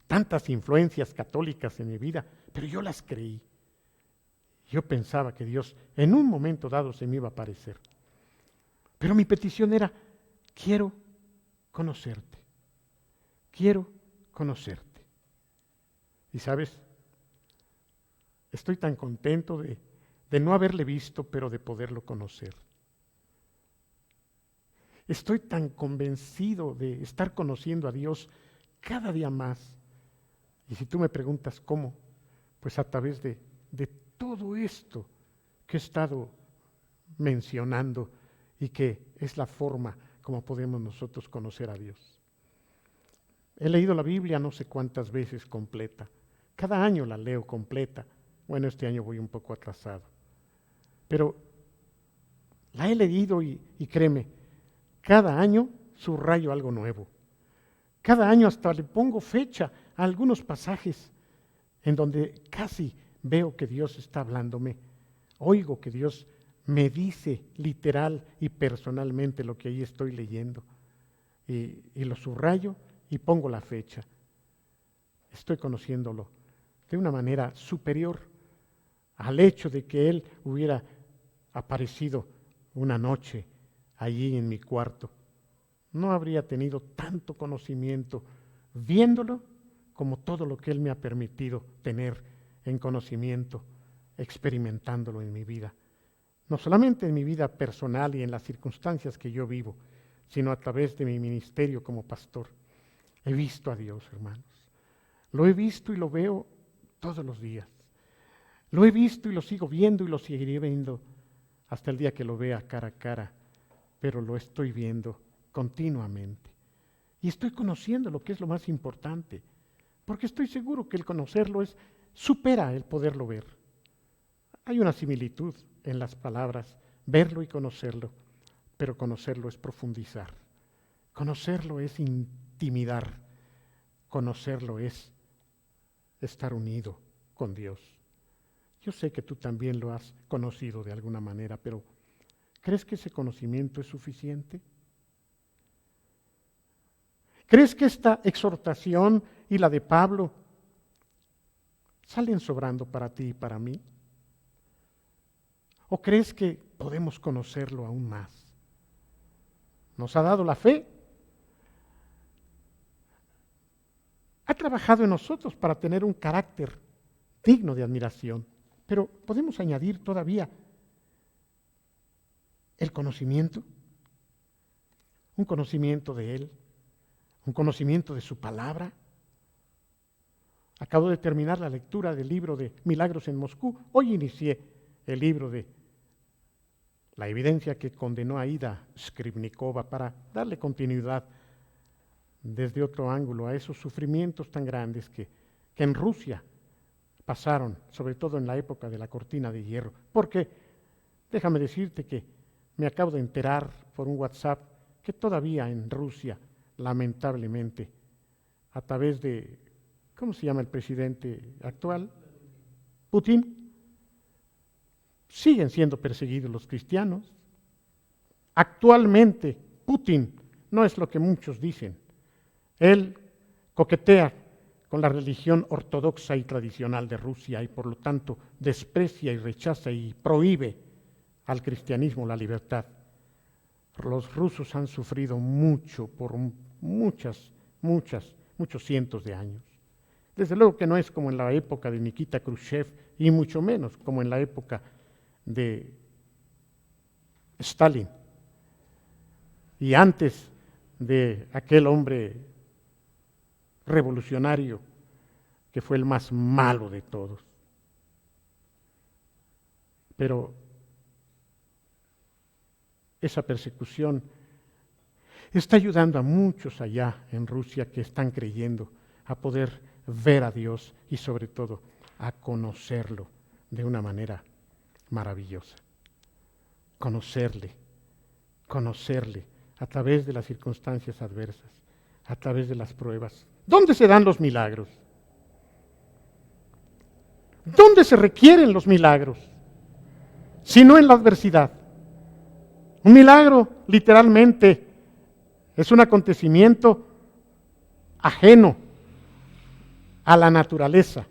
tantas influencias católicas en mi vida, pero yo las creí. Yo pensaba que Dios en un momento dado se me iba a aparecer. Pero mi petición era, quiero conocerte, quiero conocerte. Y sabes, estoy tan contento de no haberle visto, pero de poderlo conocer. Estoy tan convencido de estar conociendo a Dios cada día más. Y si tú me preguntas cómo, pues a través de todo esto que he estado mencionando y que es la forma como podemos nosotros conocer a Dios. He leído la Biblia no sé cuántas veces completa. Cada año la leo completa. Bueno, este año voy un poco atrasado. Pero la he leído y créeme, cada año subrayo algo nuevo. Cada año hasta le pongo fecha a algunos pasajes en donde casi veo que Dios está hablándome. Oigo que Dios me dice literal y personalmente lo que ahí estoy leyendo. Y lo subrayo y pongo la fecha. Estoy conociéndolo de una manera superior al hecho de que Él hubiera aparecido una noche allí en mi cuarto. No habría tenido tanto conocimiento viéndolo como todo lo que Él me ha permitido tener en conocimiento, experimentándolo en mi vida. No solamente en mi vida personal y en las circunstancias que yo vivo, sino a través de mi ministerio como pastor. He visto a Dios, hermanos. Lo he visto y lo veo todos los días. Lo he visto y lo sigo viendo y lo seguiré viendo hasta el día que lo vea cara a cara, pero lo estoy viendo continuamente. Y estoy conociendo lo que es lo más importante, porque estoy seguro que el conocerlo supera el poderlo ver. Hay una similitud en las palabras, verlo y conocerlo, pero conocerlo es profundizar. Conocerlo es intimidar. Conocerlo es estar unido con Dios. Yo sé que tú también lo has conocido de alguna manera, pero ¿crees que ese conocimiento es suficiente? ¿Crees que esta exhortación y la de Pablo salen sobrando para ti y para mí? ¿O crees que podemos conocerlo aún más? Nos ha dado la fe. Ha trabajado en nosotros para tener un carácter digno de admiración. Pero podemos añadir todavía el conocimiento, un conocimiento de Él, un conocimiento de su palabra. Acabo de terminar la lectura del libro de Milagros en Moscú. Hoy inicié el libro de La evidencia que condenó a Ida Skribnikova para darle continuidad desde otro ángulo a esos sufrimientos tan grandes que en Rusia pasaron, sobre todo en la época de la cortina de hierro. Porque déjame decirte que me acabo de enterar por un WhatsApp que todavía en Rusia, lamentablemente, a través de, ¿cómo se llama el presidente actual? Putin, siguen siendo perseguidos los cristianos. Actualmente, Putin no es lo que muchos dicen. Él coquetea con la religión ortodoxa y tradicional de Rusia y por lo tanto desprecia y rechaza y prohíbe al cristianismo la libertad. Los rusos han sufrido mucho por muchos cientos de años. Desde luego que no es como en la época de Nikita Khrushchev y mucho menos como en la época de Stalin y antes de aquel hombre revolucionario que fue el más malo de todos. Pero esa persecución está ayudando a muchos allá en Rusia que están creyendo a poder ver a Dios y sobre todo a conocerlo de una manera maravillosa. Conocerle a través de las circunstancias adversas, a través de las pruebas. ¿Dónde se dan los milagros? ¿Dónde se requieren los milagros? Si no en la adversidad. Un milagro, literalmente, es un acontecimiento ajeno a la naturaleza,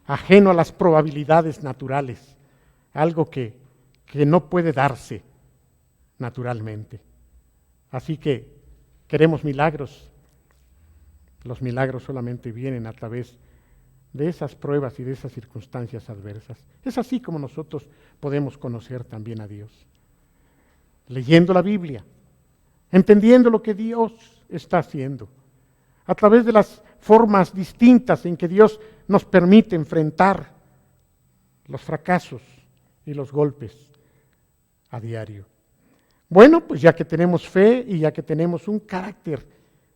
ajeno a las probabilidades naturales, algo que no puede darse naturalmente. Así que queremos milagros. Los milagros solamente vienen a través de esas pruebas y de esas circunstancias adversas. Es así como nosotros podemos conocer también a Dios. Leyendo la Biblia, entendiendo lo que Dios está haciendo, a través de las formas distintas en que Dios nos permite enfrentar los fracasos y los golpes a diario. Bueno, pues ya que tenemos fe y ya que tenemos un carácter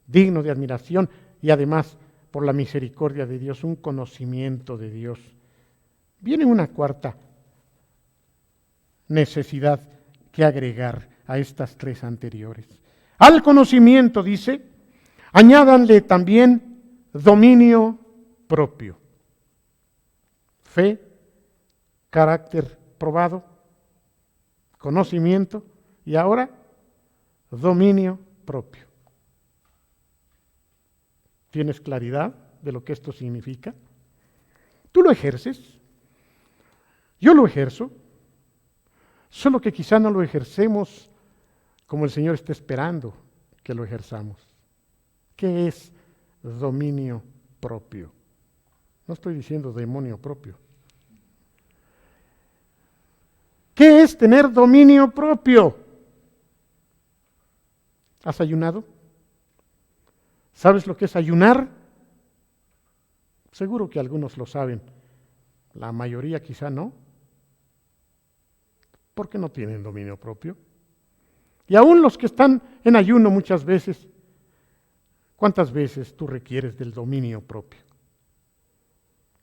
digno de admiración y además por la misericordia de Dios, un conocimiento de Dios, viene una cuarta necesidad que agregar a estas tres anteriores. Al conocimiento, dice, añádanle también dominio propio. Fe, carácter probado, conocimiento y ahora dominio propio. ¿Tienes claridad de lo que esto significa? ¿Tú lo ejerces? Yo lo ejerzo, solo que quizá no lo ejercemos como el Señor está esperando que lo ejerzamos. ¿Qué es dominio propio? No estoy diciendo demonio propio. ¿Qué es tener dominio propio? ¿Has ayunado? ¿Sabes lo que es ayunar? Seguro que algunos lo saben, la mayoría quizá no. ¿Por qué no tienen dominio propio? Y aún los que están en ayuno muchas veces, ¿cuántas veces tú requieres del dominio propio?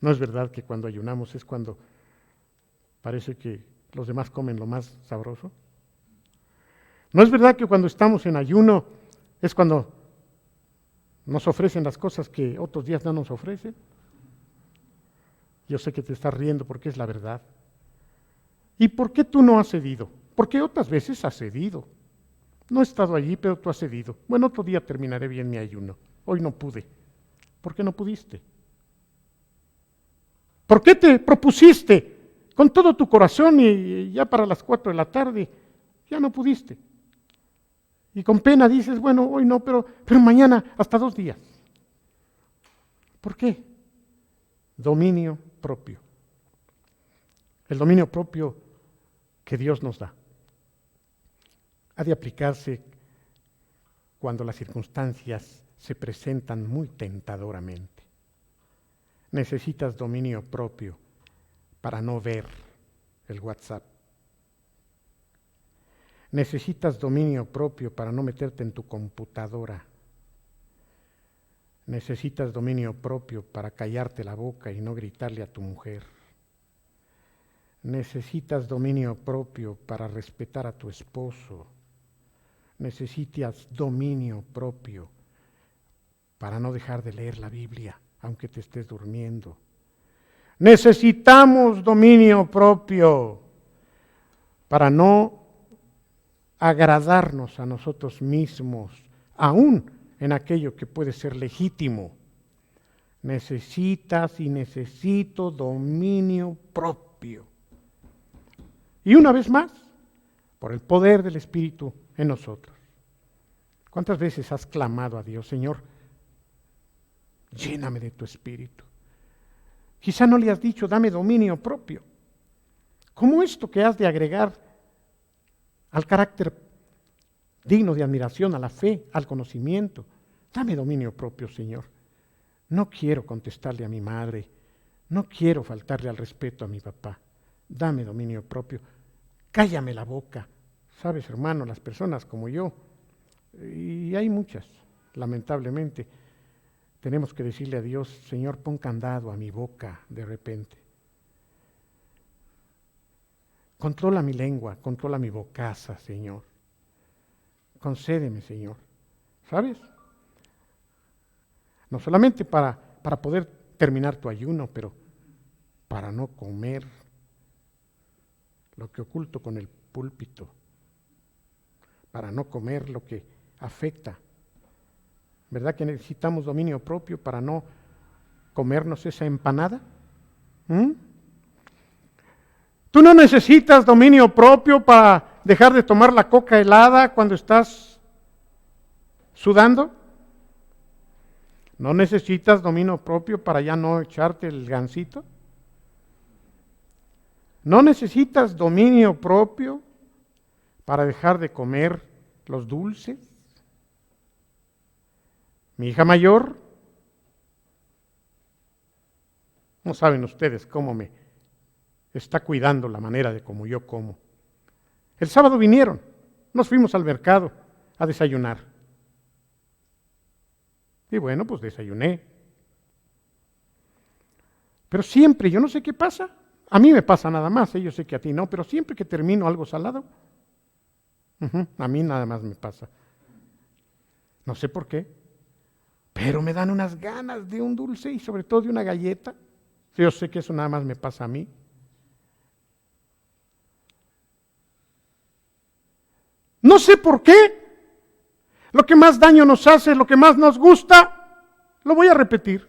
¿No es verdad que cuando ayunamos es cuando parece que los demás comen lo más sabroso? ¿No es verdad que cuando estamos en ayuno es cuando nos ofrecen las cosas que otros días no nos ofrecen? Yo sé que te estás riendo porque es la verdad. ¿Y por qué tú no has cedido? Porque otras veces has cedido. No he estado allí, pero tú has cedido. Bueno, otro día terminaré bien mi ayuno. Hoy no pude. ¿Por qué no pudiste? ¿Por qué te propusiste con todo tu corazón y ya para las 4 de la tarde ya no pudiste? Y con pena dices, bueno, hoy no, pero mañana hasta 2 días. ¿Por qué? Dominio propio. El dominio propio que Dios nos da ha de aplicarse cuando las circunstancias se presentan muy tentadoramente. necesitas dominio propio para no ver el WhatsApp. Necesitas dominio propio para no meterte en tu computadora. Necesitas dominio propio para callarte la boca y no gritarle a tu mujer. Necesitas dominio propio para respetar a tu esposo. Necesitas dominio propio para no dejar de leer la Biblia, aunque te estés durmiendo. Necesitamos dominio propio para no agradarnos a nosotros mismos, aún en aquello que puede ser legítimo. Necesitas y necesito dominio propio. Y una vez más, por el poder del Espíritu en nosotros. ¿Cuántas veces has clamado a Dios, Señor, lléname de tu Espíritu? Quizá no le has dicho, dame dominio propio. ¿Cómo esto que has de agregar al carácter digno de admiración, a la fe, al conocimiento? Dame dominio propio, Señor. No quiero contestarle a mi madre, no quiero faltarle al respeto a mi papá. Dame dominio propio. Cállame la boca. Sabes, hermano, las personas como yo, y hay muchas, lamentablemente, tenemos que decirle a Dios, Señor, pon candado a mi boca de repente. Controla mi lengua, controla mi bocaza, Señor. Concédeme, Señor. ¿Sabes? No solamente para poder terminar tu ayuno, pero para no comer lo que oculto con el púlpito, para no comer lo que afecta. ¿Verdad que necesitamos dominio propio para no comernos esa empanada? ¿Tú no necesitas dominio propio para dejar de tomar la coca helada cuando estás sudando? ¿No necesitas dominio propio para ya no echarte el gansito? ¿No necesitas dominio propio para dejar de comer los dulces? Mi hija mayor, no saben ustedes cómo me está cuidando la manera de cómo yo como. El sábado vinieron, nos fuimos al mercado a desayunar. Y bueno, pues desayuné. Pero siempre, yo no sé qué pasa, a mí me pasa nada más, yo sé que a ti no, pero siempre que termino algo salado, a mí nada más me pasa. No sé por qué, pero me dan unas ganas de un dulce y sobre todo de una galleta. Yo sé que eso nada más me pasa a mí. No sé por qué. Lo que más daño nos hace, lo que más nos gusta, lo voy a repetir,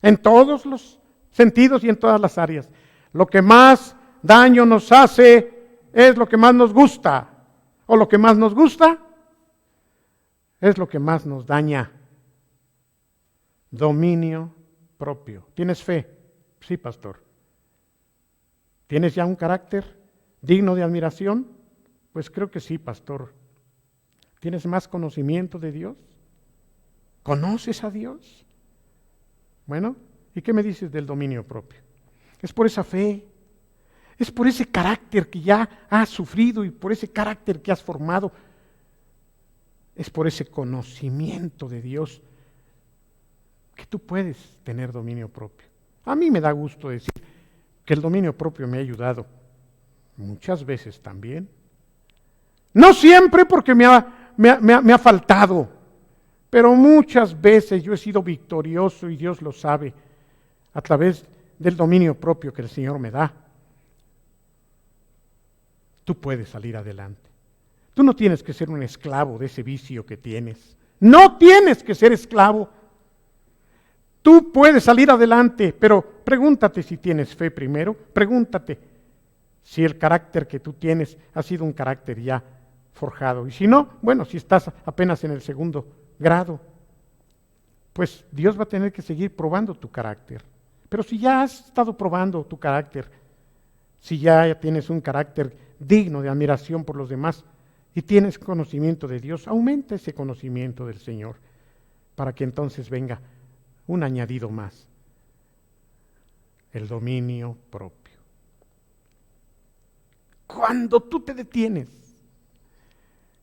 en todos los sentidos y en todas las áreas. Lo que más daño nos hace es lo que más nos gusta, o lo que más nos gusta es lo que más nos daña. Dominio propio. ¿Tienes fe? Sí, pastor. ¿Tienes ya un carácter digno de admiración? Pues creo que sí, pastor. ¿Tienes más conocimiento de Dios? ¿Conoces a Dios? Bueno, ¿y qué me dices del dominio propio? Es por esa fe, es por ese carácter que ya has sufrido y por ese carácter que has formado, es por ese conocimiento de Dios que tú puedes tener dominio propio. A mí me da gusto decir que el dominio propio me ha ayudado muchas veces también. No siempre porque me ha faltado, pero muchas veces yo he sido victorioso y Dios lo sabe a través del dominio propio que el Señor me da. Tú puedes salir adelante. Tú no tienes que ser un esclavo de ese vicio que tienes. No tienes que ser esclavo. Tú puedes salir adelante, pero pregúntate si tienes fe primero. Pregúntate si el carácter que tú tienes ha sido un carácter ya forjado. Y si no, bueno, si estás apenas en el segundo grado, pues Dios va a tener que seguir probando tu carácter. Pero si ya has estado probando tu carácter, si ya tienes un carácter digno de admiración por los demás y tienes conocimiento de Dios, aumenta ese conocimiento del Señor para que entonces venga un añadido más. el dominio propio. Cuando tú te detienes,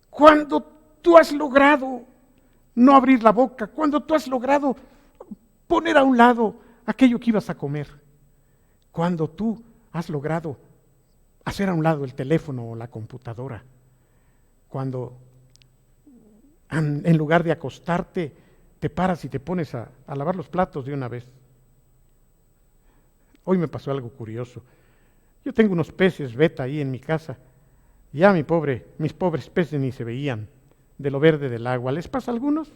cuando tú has logrado no abrir la boca, cuando tú has logrado poner a un lado aquello que ibas a comer, cuando tú has logrado hacer a un lado el teléfono o la computadora, cuando en lugar de acostarte te paras y te pones a lavar los platos de una vez. Hoy me pasó algo curioso. Yo tengo unos peces beta ahí en mi casa. Ya mis pobres peces ni se veían de lo verde del agua. ¿Les pasa a algunos?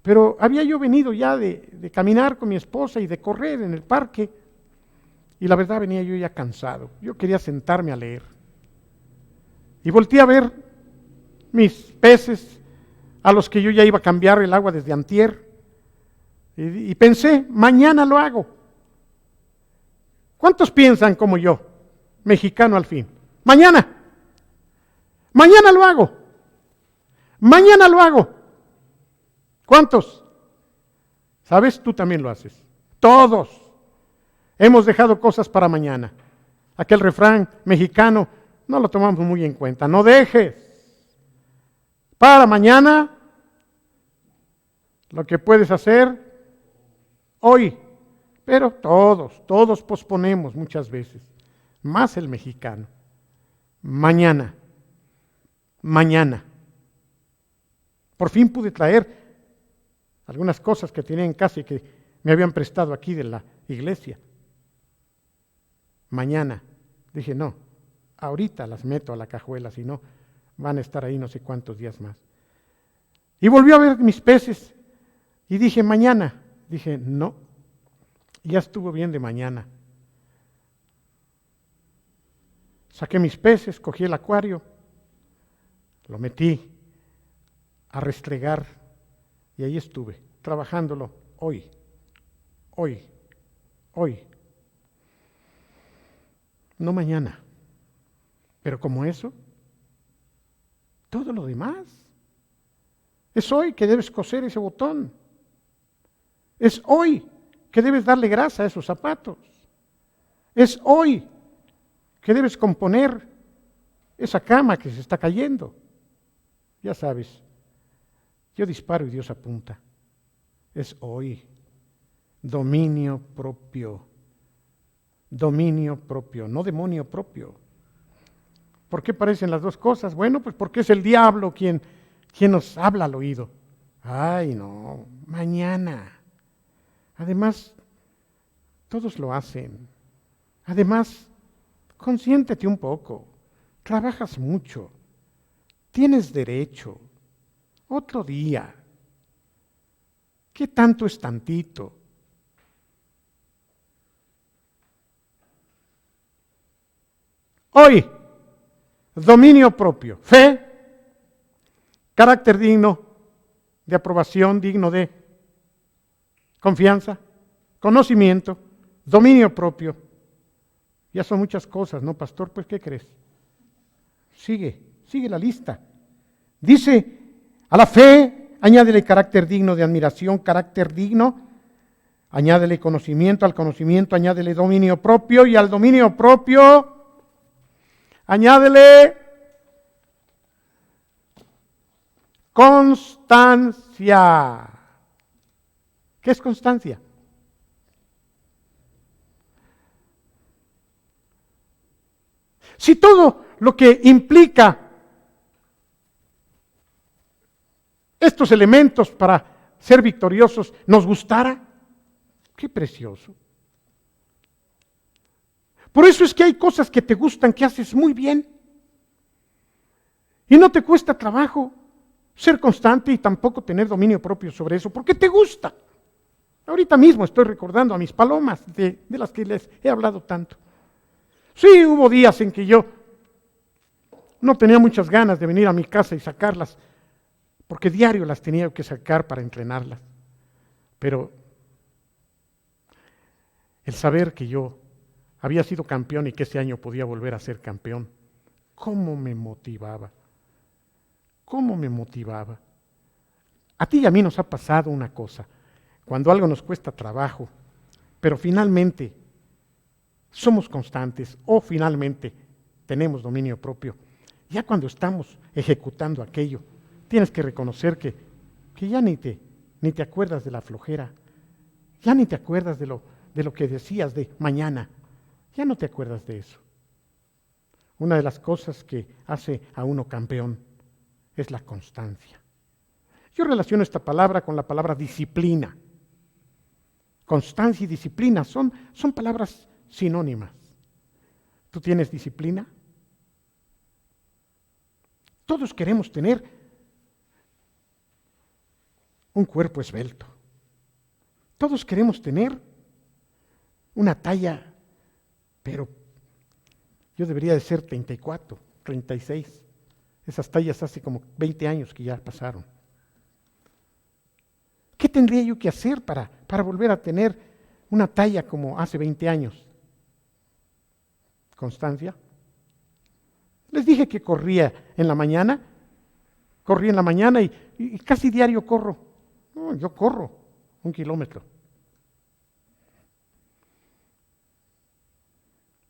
Pero había yo venido ya de caminar con mi esposa y de correr en el parque, y la verdad venía yo ya cansado. Yo quería sentarme a leer. Y volteé a ver mis peces, a los que yo ya iba a cambiar el agua desde antier, y pensé, mañana lo hago. ¿Cuántos piensan como yo, mexicano al fin? Mañana lo hago, mañana lo hago. ¿Cuántos? ¿Sabes? Tú también lo haces. Todos hemos dejado cosas para mañana. Aquel refrán mexicano no lo tomamos muy en cuenta. No dejes para mañana lo que puedes hacer hoy. Pero todos posponemos muchas veces, más el mexicano. Mañana. Por fin pude traer algunas cosas que tenía en casa y que me habían prestado aquí de la iglesia. Mañana. Dije, no, ahorita las meto a la cajuela, si no, van a estar ahí no sé cuántos días más. Y volví a ver mis peces y dije, mañana. Dije, no. Ya estuvo bien de mañana. Saqué mis peces, cogí el acuario, lo metí a restregar y ahí estuve, trabajándolo hoy. No mañana. Pero como eso, todo lo demás. Es hoy que debes coser ese botón. Es hoy que debes darle grasa a esos zapatos. Es hoy que debes componer esa cama que se está cayendo. Ya sabes, yo disparo y Dios apunta. Es hoy. Dominio propio, no demonio propio. ¿Por qué parecen las dos cosas? Bueno, pues porque es el diablo quien nos habla al oído. Ay, no, mañana. Además, todos lo hacen. Además, consiéntete un poco. Trabajas mucho. Tienes derecho. Otro día. ¿Qué tanto es tantito? Hoy, dominio propio, fe, carácter digno de aprobación, digno de confianza, conocimiento, dominio propio. Ya son muchas cosas, ¿no, pastor? Pues, ¿qué crees? Sigue la lista. Dice, a la fe, añádele carácter digno de admiración, carácter digno, añádele conocimiento, al conocimiento añádele dominio propio, y al dominio propio añádele constancia. ¿Qué es constancia? Si todo lo que implica estos elementos para ser victoriosos nos gustara, qué precioso. Por eso es que hay cosas que te gustan, que haces muy bien. Y no te cuesta trabajo ser constante y tampoco tener dominio propio sobre eso, porque te gusta. Ahorita mismo estoy recordando a mis palomas, de las que les he hablado tanto. Sí, hubo días en que yo no tenía muchas ganas de venir a mi casa y sacarlas, porque diario las tenía que sacar para entrenarlas. Pero el saber que yo había sido campeón y que ese año podía volver a ser campeón, ¿cómo me motivaba? ¿Cómo me motivaba? A ti y a mí nos ha pasado una cosa. Cuando algo nos cuesta trabajo, pero finalmente somos constantes o finalmente tenemos dominio propio. Ya cuando estamos ejecutando aquello, tienes que reconocer que ya ni te acuerdas de la flojera, ya ni te acuerdas de lo que decías de mañana, ya no te acuerdas de eso. Una de las cosas que hace a uno campeón es la constancia. Yo relaciono esta palabra con la palabra disciplina. Constancia y disciplina son palabras sinónimas. ¿Tú tienes disciplina? Todos queremos tener un cuerpo esbelto. Todos queremos tener una talla, pero yo debería de ser 34, 36. Esas tallas hace como 20 años que ya pasaron. ¿Qué tendría yo que hacer para volver a tener una talla como hace 20 años? Constancia. Les dije que corría en la mañana y casi diario corro. No, yo corro 1 kilómetro.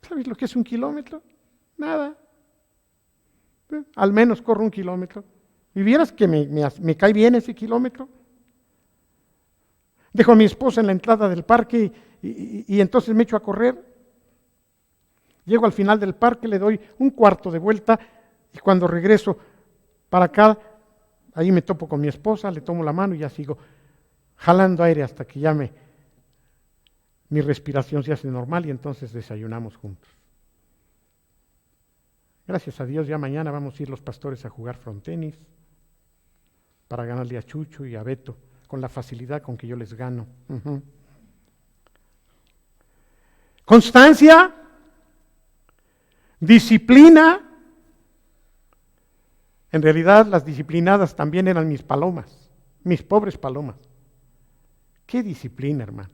¿Sabes lo que es 1 kilómetro? Nada. Al menos corro 1 kilómetro. ¿Y vieras que me cae bien ese kilómetro? Dejo a mi esposa en la entrada del parque y entonces me echo a correr. Llego al final del parque, le doy 1/4 de vuelta y cuando regreso para acá, ahí me topo con mi esposa, le tomo la mano y ya sigo jalando aire hasta que ya mi respiración se hace normal y entonces desayunamos juntos. Gracias a Dios, ya mañana vamos a ir los pastores a jugar frontenis para ganarle a Chucho y a Beto con la facilidad con que yo les gano. Constancia, disciplina. En realidad las disciplinadas también eran mis palomas, mis pobres palomas. ¿Qué disciplina, hermano?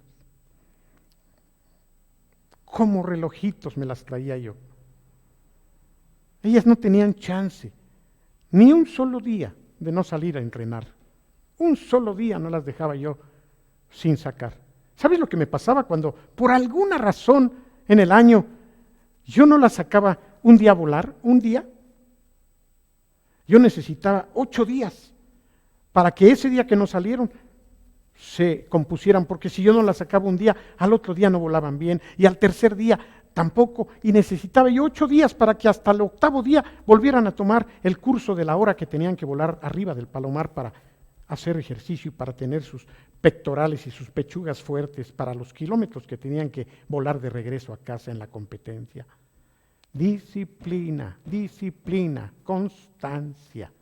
Como relojitos me las traía yo. Ellas no tenían chance, ni un solo día de no salir a entrenar. Un solo día no las dejaba yo sin sacar. ¿Sabes lo que me pasaba cuando por alguna razón en el año yo no las sacaba un día a volar, un día? Yo necesitaba 8 días para que ese día que no salieron se compusieran, porque si yo no las sacaba un día, al otro día no volaban bien y al tercer día tampoco, y necesitaba yo 8 días para que hasta el 8º día volvieran a tomar el curso de la hora que tenían que volar arriba del palomar para hacer ejercicio y para tener sus pectorales y sus pechugas fuertes para los kilómetros que tenían que volar de regreso a casa en la competencia. Disciplina, disciplina, constancia,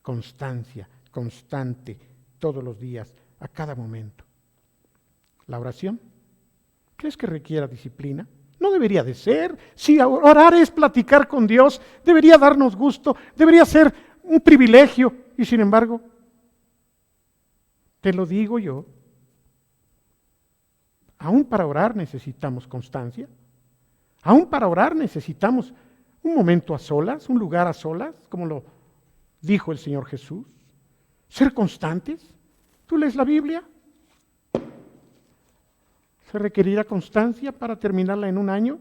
constancia, constante, todos los días, a cada momento. La oración, ¿crees que requiera disciplina? No debería de ser. Si orar es platicar con Dios, debería darnos gusto, debería ser un privilegio, y sin embargo, te lo digo yo, aún para orar necesitamos constancia. Aún para orar necesitamos un momento a solas, un lugar a solas, como lo dijo el Señor Jesús. Ser constantes. ¿Tú lees la Biblia? ¿Se requerirá constancia para terminarla en un año?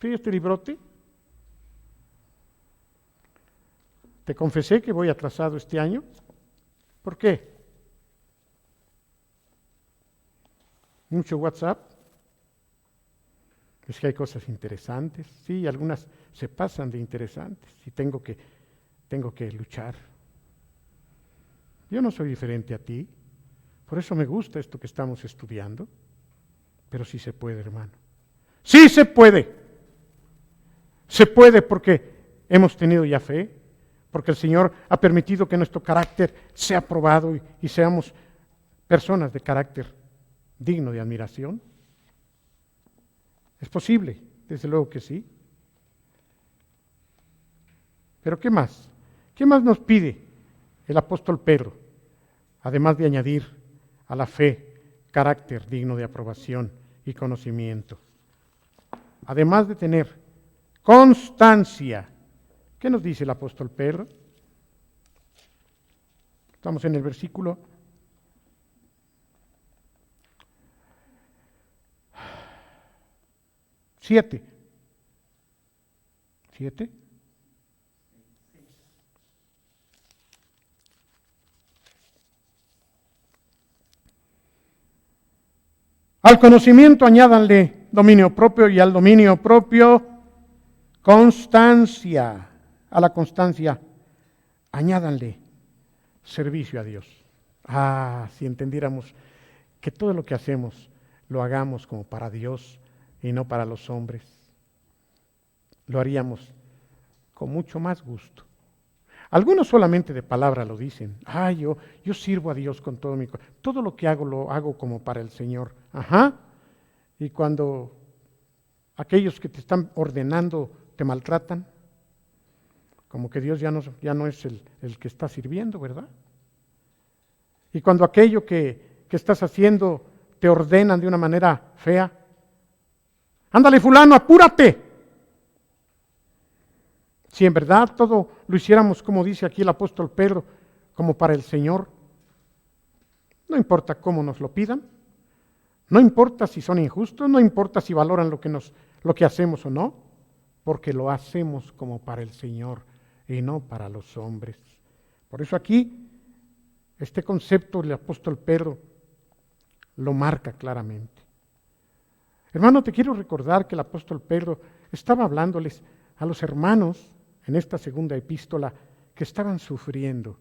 ¿Sí, este librote? Te confesé que voy atrasado este año. ¿Por qué? Mucho WhatsApp. Es que hay cosas interesantes, sí, algunas se pasan de interesantes y tengo que luchar. Yo no soy diferente a ti, por eso me gusta esto que estamos estudiando, pero sí se puede, hermano. Sí se puede. Se puede porque hemos tenido ya fe, porque el Señor ha permitido que nuestro carácter sea probado y seamos personas de carácter digno de admiración. ¿Es posible? Desde luego que sí. Pero ¿qué más? ¿Qué más nos pide el apóstol Pedro? Además de añadir a la fe carácter digno de aprobación y conocimiento. Además de tener constancia. ¿Qué nos dice el apóstol Pedro? Estamos en el versículo 7. ¿7? Al conocimiento añádanle dominio propio y al dominio propio constancia. A la constancia añádanle servicio a Dios. Si entendiéramos que todo lo que hacemos lo hagamos como para Dios y no para los hombres, lo haríamos con mucho más gusto. Algunos solamente de palabra lo dicen. Yo sirvo a Dios con todo mi corazón. Todo lo que hago lo hago como para el Señor. Y cuando aquellos que te están ordenando te maltratan, como que Dios ya no es el que está sirviendo, ¿verdad? Y cuando aquello que estás haciendo te ordenan de una manera fea, ándale fulano, apúrate. Si en verdad todo lo hiciéramos como dice aquí el apóstol Pedro, como para el Señor, no importa cómo nos lo pidan, no importa si son injustos, no importa si valoran lo que hacemos o no, porque lo hacemos como para el Señor y no para los hombres. Por eso aquí, este concepto del apóstol Pedro lo marca claramente. Hermano, te quiero recordar que el apóstol Pedro estaba hablándoles a los hermanos en esta segunda epístola que estaban sufriendo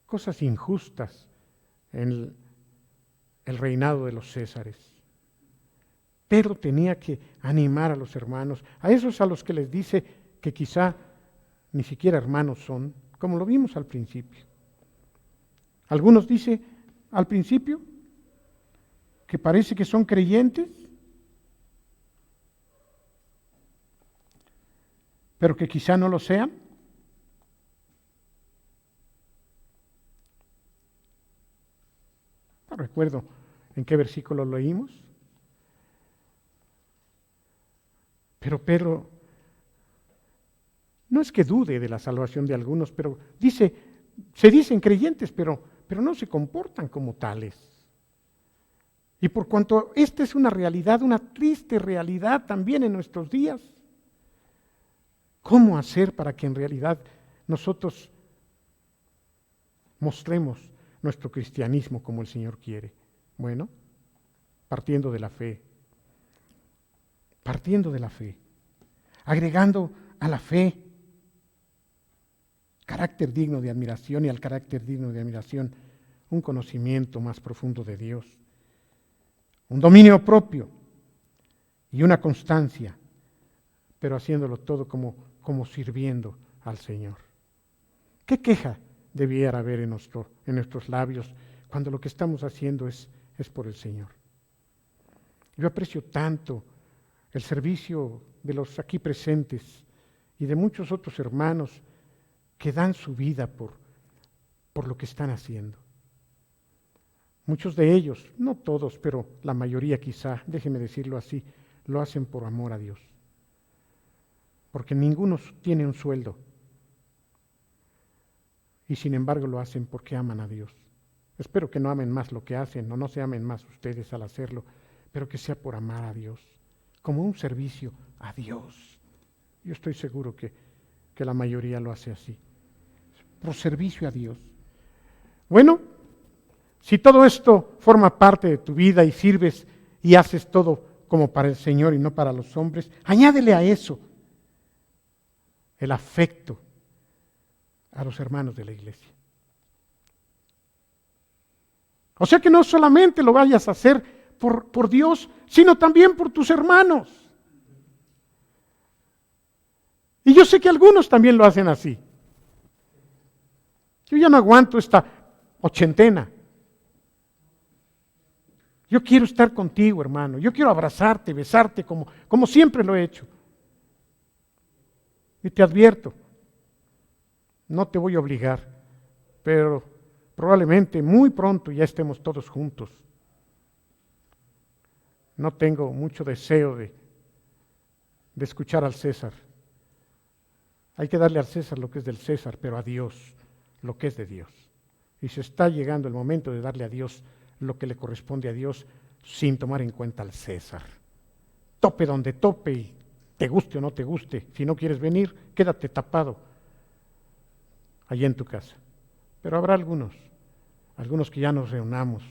cosas injustas en el reinado de los Césares. Pedro tenía que animar a los hermanos, a esos a los que les dice que quizá ni siquiera hermanos son, como lo vimos al principio. Algunos dice al principio que parece que son creyentes, pero que quizá no lo sean. No recuerdo en qué versículo lo leímos, pero Pedro no es que dude de la salvación de algunos, pero se dicen creyentes, pero no se comportan como tales. Y por cuanto esta es una realidad, una triste realidad también en nuestros días, ¿cómo hacer para que en realidad nosotros mostremos nuestro cristianismo como el Señor quiere? Bueno, partiendo de la fe, agregando a la fe carácter digno de admiración y al carácter digno de admiración un conocimiento más profundo de Dios, un dominio propio y una constancia, pero haciéndolo todo como sirviendo al Señor. ¿Qué queja debiera haber en nuestros labios cuando lo que estamos haciendo es por el Señor? Yo aprecio tanto el servicio de los aquí presentes y de muchos otros hermanos que dan su vida por lo que están haciendo. Muchos de ellos, no todos, pero la mayoría quizá, déjeme decirlo así, lo hacen por amor a Dios. Porque ninguno tiene un sueldo. Y sin embargo lo hacen porque aman a Dios. Espero que no amen más lo que hacen, o no se amen más ustedes al hacerlo, pero que sea por amar a Dios, como un servicio a Dios. Yo estoy seguro que la mayoría lo hace así, por servicio a Dios. Bueno, si todo esto forma parte de tu vida y sirves y haces todo como para el Señor y no para los hombres, añádele a eso el afecto a los hermanos de la iglesia. O sea que no solamente lo vayas a hacer por Dios, sino también por tus hermanos. Y yo sé que algunos también lo hacen así. Yo ya no aguanto esta ochentena. Yo quiero estar contigo, hermano. Yo quiero abrazarte, besarte como siempre lo he hecho. Y te advierto, no te voy a obligar, pero probablemente muy pronto ya estemos todos juntos. No tengo mucho deseo de escuchar al César. Hay que darle al César lo que es del César, pero a Dios lo que es de Dios. Y se está llegando el momento de darle a Dios lo que le corresponde a Dios sin tomar en cuenta al César. tope donde tope y te guste o no te guste. Si no quieres venir, quédate tapado allí en tu casa. Pero habrá algunos que ya nos reunamos,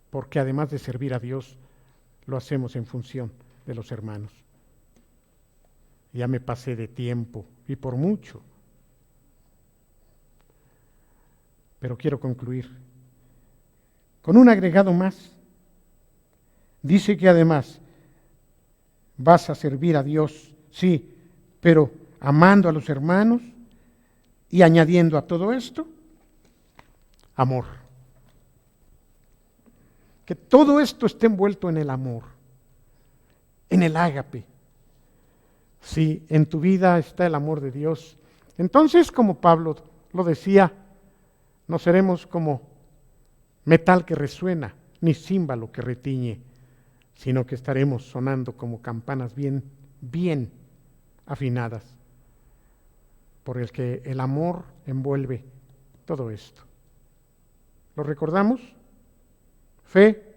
porque además de servir a Dios, lo hacemos en función de los hermanos. Ya me pasé de tiempo y por mucho. Pero quiero concluir con un agregado más. Dice que además vas a servir a Dios, sí, pero amando a los hermanos y añadiendo a todo esto, amor. Que todo esto esté envuelto en el amor, en el ágape. Si en tu vida está el amor de Dios, entonces, como Pablo lo decía, no seremos como metal que resuena, ni címbalo que retiñe, sino que estaremos sonando como campanas bien afinadas, por el que el amor envuelve todo esto. ¿Lo recordamos? Fe,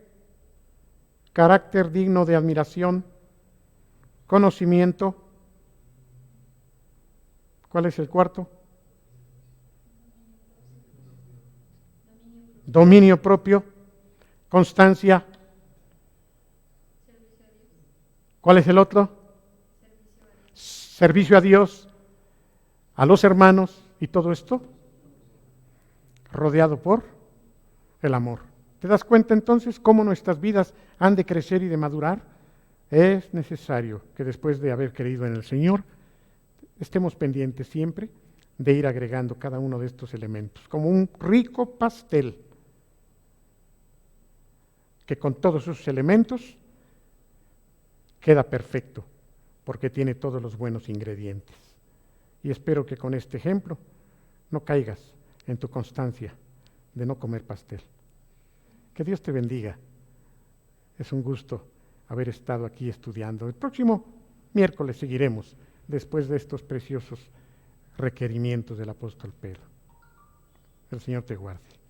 carácter digno de admiración, conocimiento. ¿Cuál es el cuarto? Dominio propio, constancia. ¿Cuál es el otro? Servicio a Dios, a los hermanos y todo esto rodeado por el amor. ¿Te das cuenta entonces cómo nuestras vidas han de crecer y de madurar? Es necesario que después de haber creído en el Señor, estemos pendientes siempre de ir agregando cada uno de estos elementos, como un rico pastel, que con todos sus elementos queda perfecto, porque tiene todos los buenos ingredientes. Y espero que con este ejemplo no caigas en tu constancia de no comer pastel. Que Dios te bendiga. Es un gusto haber estado aquí estudiando. El próximo miércoles seguiremos después de estos preciosos requerimientos del apóstol Pedro. El Señor te guarde.